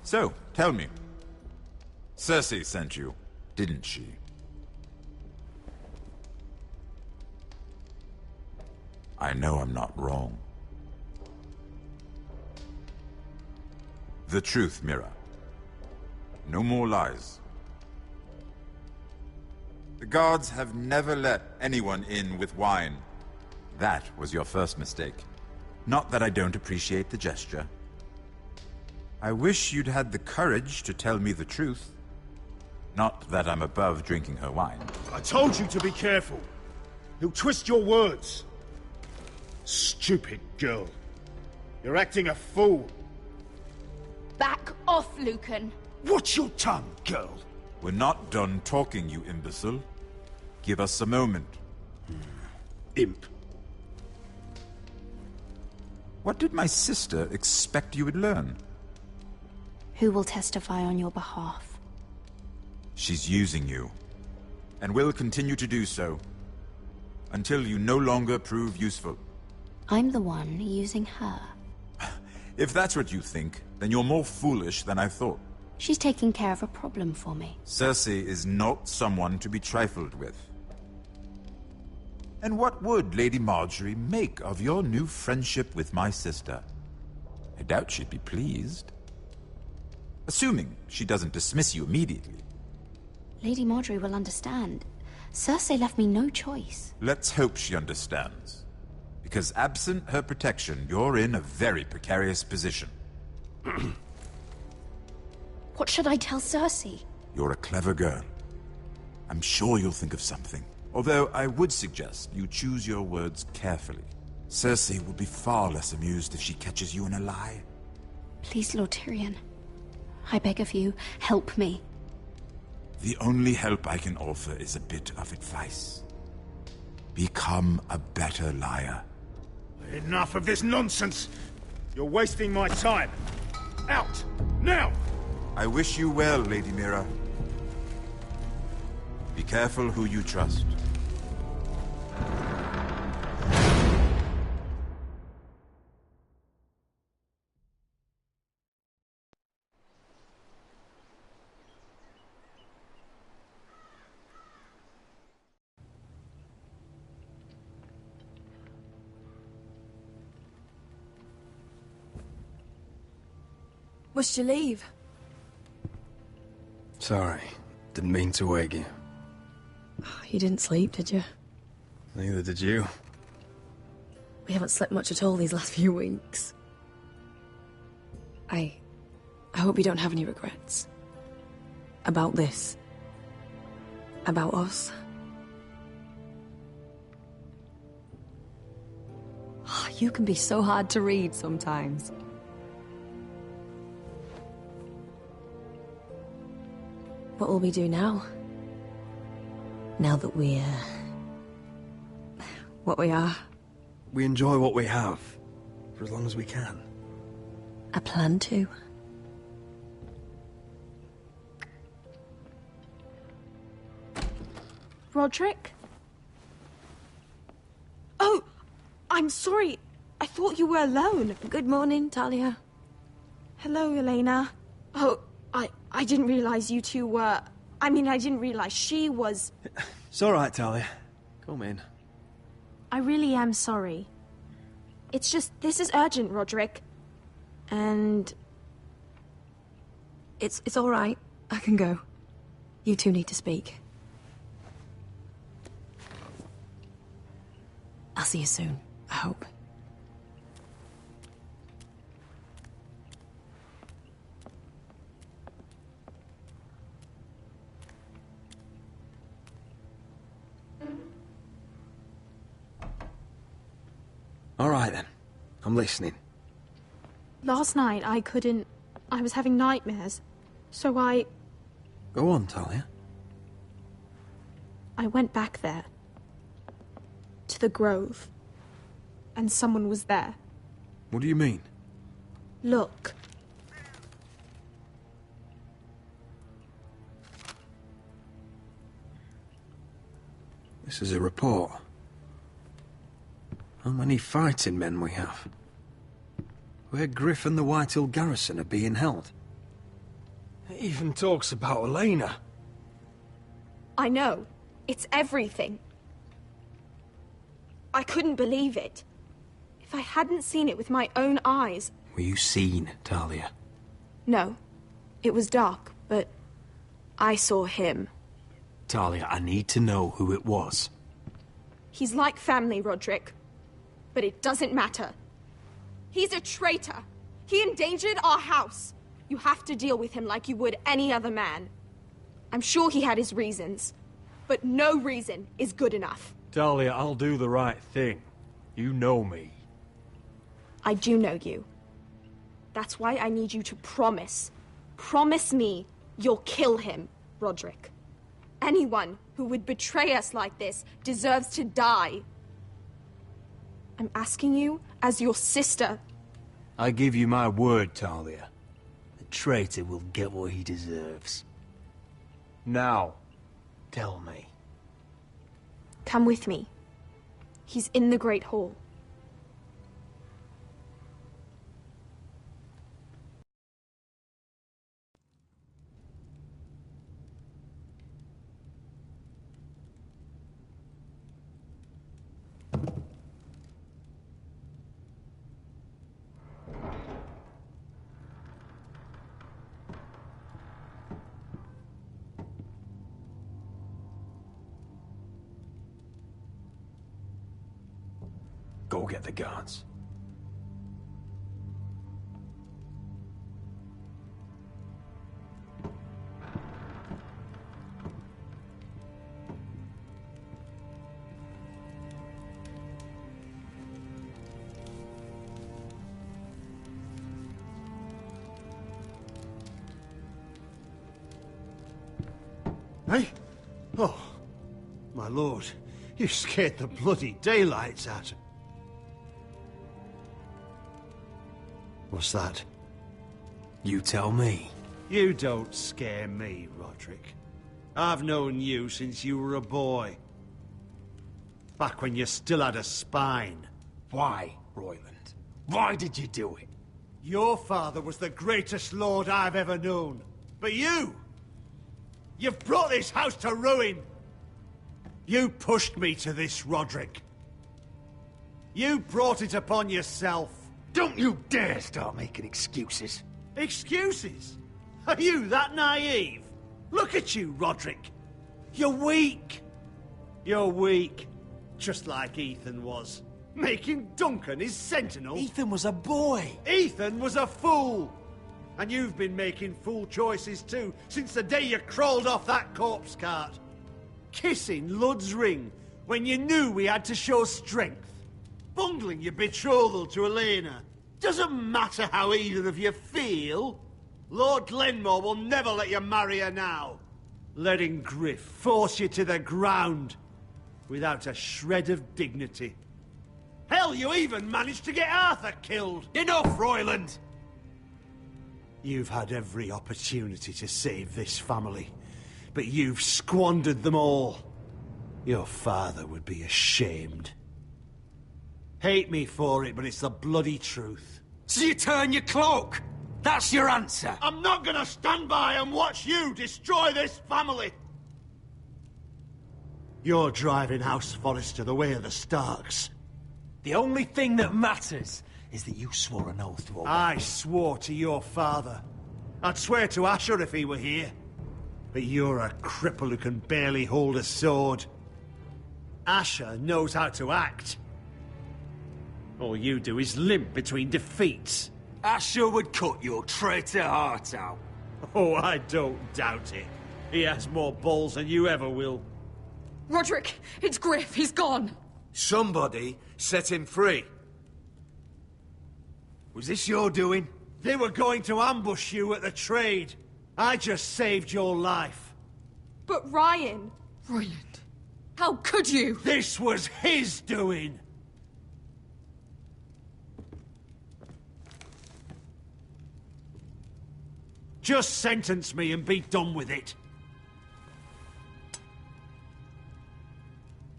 So, tell me. Cersei sent you, didn't she? I know I'm not wrong. The truth, Mira. No more lies. The guards have never let anyone in with wine. That was your first mistake. Not that I don't appreciate the gesture. I wish you'd had the courage to tell me the truth. Not that I'm above drinking her wine. I told you to be careful. He'll twist your words. Stupid girl. You're acting a fool. Back off, Lucan. Watch your tongue, girl. We're not done talking, you imbecile. Give us a moment. Imp. What did my sister expect you would learn? Who will testify on your behalf? She's using you, and will continue to do so, until you no longer prove useful. I'm the one using her. If that's what you think, then you're more foolish than I thought. She's taking care of a problem for me. Cersei is not someone to be trifled with. And what would Lady Marjorie make of your new friendship with my sister? I doubt she'd be pleased. Assuming she doesn't dismiss you immediately. Lady Marjorie will understand. Cersei left me no choice. Let's hope she understands. Because absent her protection, you're in a very precarious position. What should I tell Cersei? You're a clever girl. I'm sure you'll think of something. Although I would suggest you choose your words carefully. Cersei will be far less amused if she catches you in a lie. Please, Lord Tyrion. I beg of you, help me. The only help I can offer is a bit of advice. Become a better liar. Enough of this nonsense! You're wasting my time! Out! Now! I wish you well, Lady Mira. Be careful who you trust. Must you leave? Sorry, didn't mean to wake you. You didn't sleep, did you? Neither did you. We haven't slept much at all these last few weeks. I hope you don't have any regrets. About this. About us. You can be so hard to read sometimes. What will we do now? Now that we're... what we are? We enjoy what we have, for as long as we can. I plan to. Roderick? Oh! I'm sorry. I thought you were alone. Good morning, Talia. Hello, Elena. Oh, I didn't realize you two were... I mean, I didn't realize she was... It's all right, Talia. Come in. I really am sorry. It's just, this is urgent, Roderick. And... It's all right. I can go. You two need to speak. I'll see you soon, I hope. All right, then. I'm listening. Last night, I was having nightmares. So I Go on, Talia. went back there. To the grove. And someone was there. What do you mean? Look. This is a report. How many fighting men we have? Where Griff and the Whitehill garrison are being held. It even talks about Elena. I know. It's everything. I couldn't believe it. If I hadn't seen it with my own eyes... Were you seen, Talia? No. It was dark, but I saw him. Talia, I need to know who it was. He's like family, Roderick. But it doesn't matter. He's a traitor. He endangered our house. You have to deal with him like you would any other man. I'm sure he had his reasons. But no reason is good enough. Talia, I'll do the right thing. You know me. I do know you. That's why I need you to promise. Promise me you'll kill him, Roderick. Anyone who would betray us like this deserves to die. I'm asking you as your sister. I give you my word, Talia. The traitor will get what he deserves. Now, tell me. Come with me. He's in the Great Hall. Go get the guards. Hey? Oh, my lord, you scared the bloody daylights out. What's that? You tell me. You don't scare me, Roderick. I've known you since you were a boy. Back when you still had a spine. Why, Royland? Why did you do it? Your father was the greatest lord I've ever known. But you! You've brought this house to ruin! You pushed me to this, Roderick. You brought it upon yourself. Don't you dare start making excuses. Excuses? Are you that naive? Look at you, Roderick. You're weak. You're weak. Just like Ethan was. Making Duncan his sentinel. Ethan was a boy. Ethan was a fool. And you've been making fool choices too, since the day you crawled off that corpse cart. Kissing Lud's ring when you knew we had to show strength. Bungling your betrothal to Elena. Doesn't matter how either of you feel. Lord Glenmore will never let you marry her now. Letting Griff force you to the ground without a shred of dignity. Hell, you even managed to get Arthur killed. Enough, Royland! You've had every opportunity to save this family, but you've squandered them all. Your father would be ashamed. Hate me for it, but it's the bloody truth. So you turn your cloak? That's your answer? I'm not gonna stand by and watch you destroy this family! You're driving House Forrester the way of the Starks. The only thing that matters is that you swore an oath to obey. I swore to your father. I'd swear to Asher if he were here. But you're a cripple who can barely hold a sword. Asher knows how to act. All you do is limp between defeats. Asher would cut your traitor heart out. Oh, I don't doubt it. He has more balls than you ever will. Roderick, it's Griff. He's gone. Somebody set him free. Was this your doing? They were going to ambush you at the trade. I just saved your life. But Ryan... Royland, how could you? This was his doing. Just sentence me and be done with it.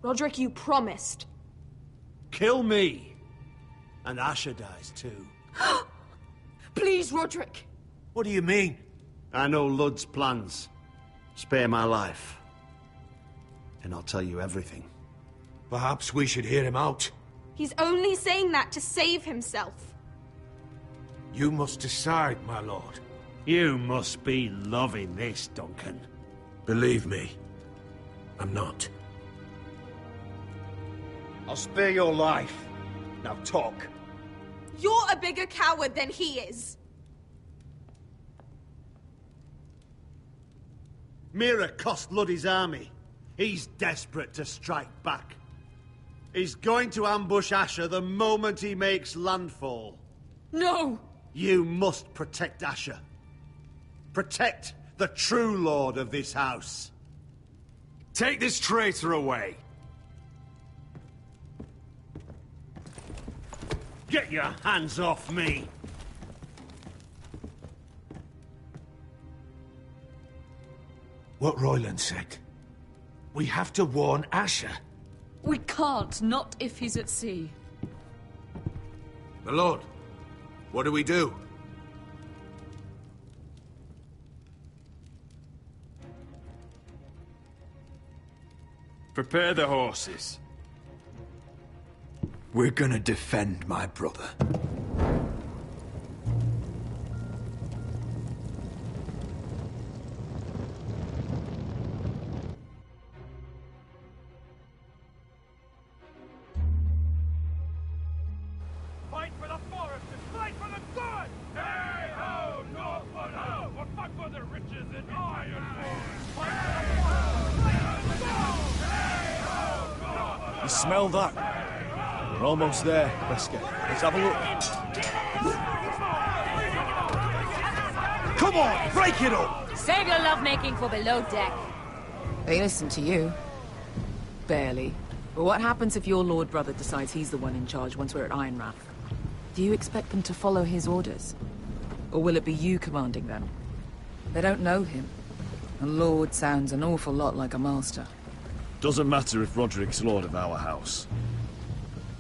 Roderick, you promised. Kill me. And Asher dies too. Please, Roderick. What do you mean? I know Lud's plans. Spare my life. And I'll tell you everything. Perhaps we should hear him out. He's only saying that to save himself. You must decide, my lord. You must be loving this, Duncan. Believe me, I'm not. I'll spare your life. Now talk. You're a bigger coward than he is. Mira cost Lud his army. He's desperate to strike back. He's going to ambush Asher the moment he makes landfall. No! You must protect Asher. Protect the true lord of this house. Take this traitor away. Get your hands off me! What Royland said. We have to warn Asher. We can't, not if he's at sea. My lord, what do we do? Prepare the horses. We're gonna defend my brother. You smell that? We're almost there, Wesker. Let's have a look. Come on, break it up! Save your lovemaking for below deck. They listen to you. Barely. But what happens if your lord brother decides he's the one in charge once we're at Ironrath? Do you expect them to follow his orders? Or will it be you commanding them? They don't know him. A lord sounds an awful lot like a master. Doesn't matter if Roderick's lord of our house.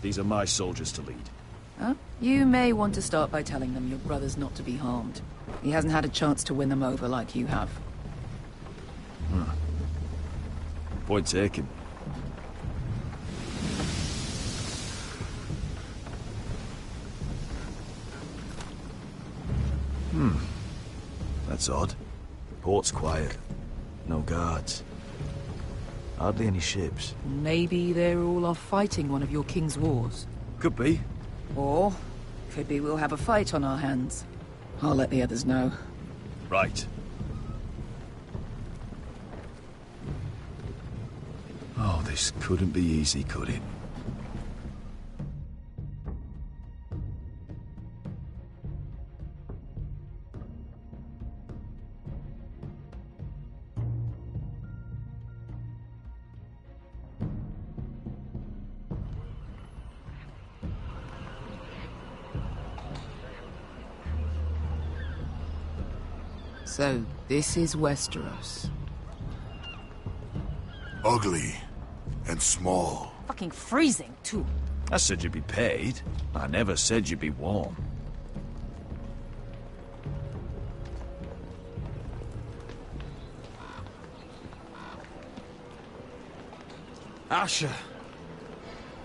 These are my soldiers to lead. Huh? You may want to start by telling them your brother's not to be harmed. He hasn't had a chance to win them over like you have. Point taken. That's odd. Port's quiet. No guards. Hardly any ships. Maybe they're all off fighting one of your king's wars. Could be. Or, could be we'll have a fight on our hands. I'll let the others know. Right. Oh, this couldn't be easy, could it? So, this is Westeros. Ugly and small. Fucking freezing, too. I said you'd be paid. I never said you'd be warm. Asher.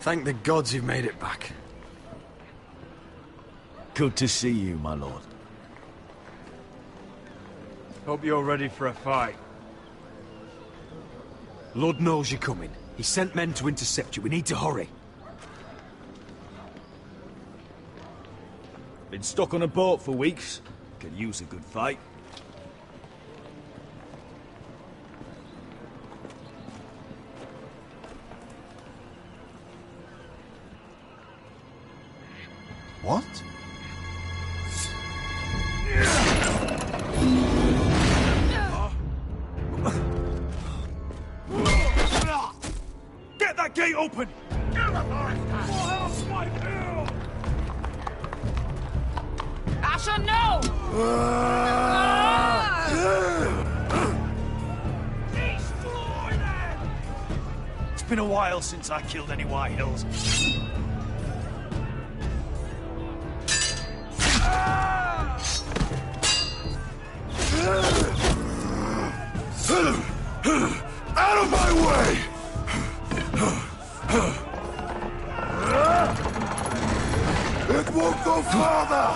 Thank the gods you've made it back. Good to see you, my lord. Hope you're ready for a fight. Lord knows you're coming. He sent men to intercept you. We need to hurry. Been stuck on a boat for weeks. Could use a good fight. What? Get that gate open! Asher, no! It's been a while since I killed any White Hills. Out of my way! It won't go farther!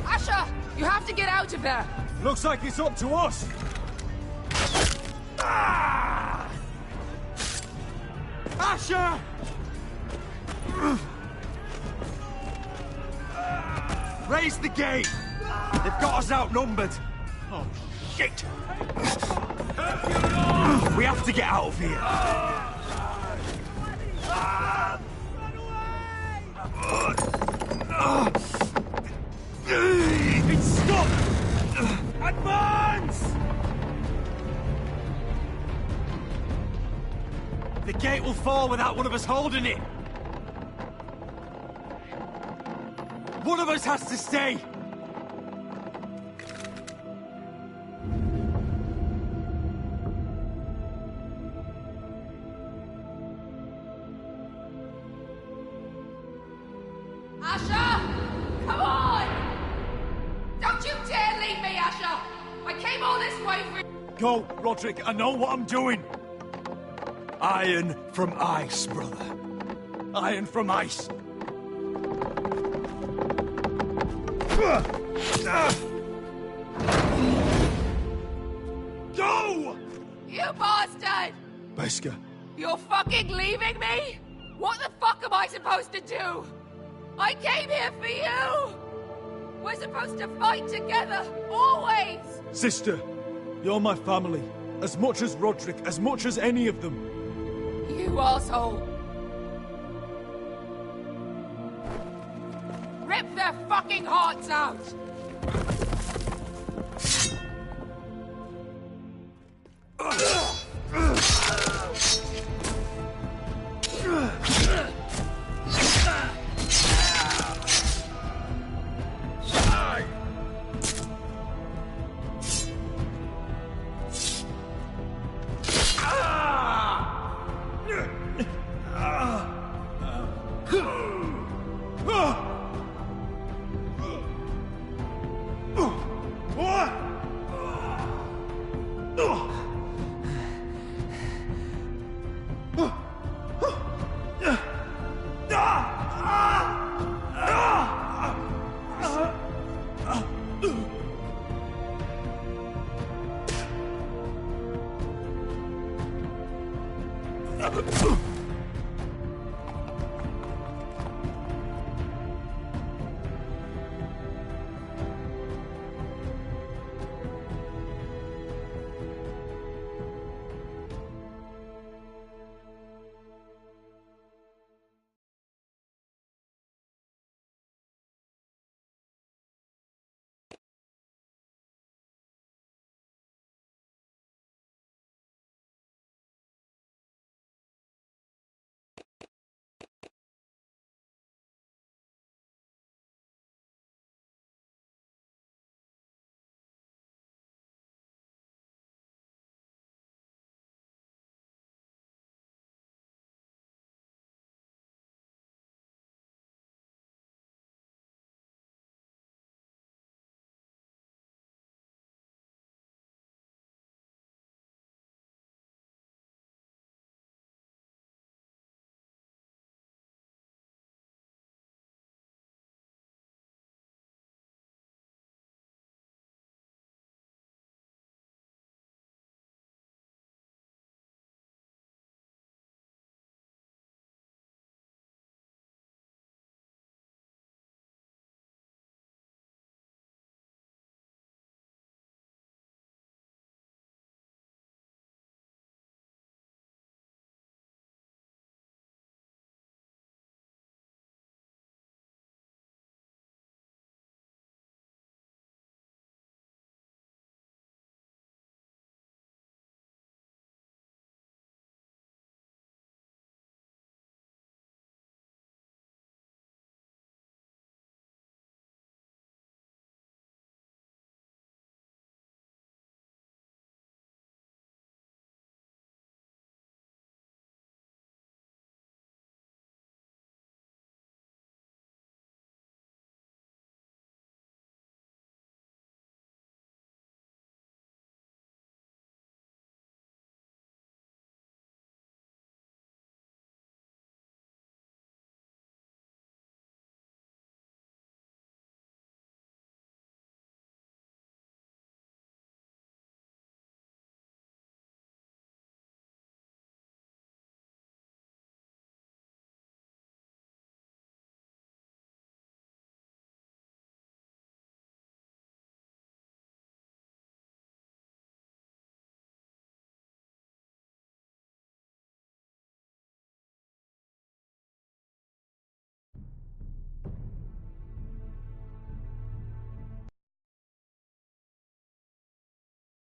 Asher! You have to get out of there! Looks like it's up to us. Asher! Raise the gate! They've got us outnumbered. Oh, shit! We have to get out of here. It's stuck! Advance! The gate will fall without one of us holding it. One of us has to stay. Asher! Come on! Don't you dare leave me, Asher! I came all this way for... Go, Roderick, I know what I'm doing. Iron from ice, brother. Iron from ice. Go! You bastard! Wesker. You're fucking leaving me? What the fuck am I supposed to do? I came here for you! We're supposed to fight together, always! Sister, you're my family. As much as Roderick, as much as any of them. You asshole! Rip their fucking hearts out! Ugh!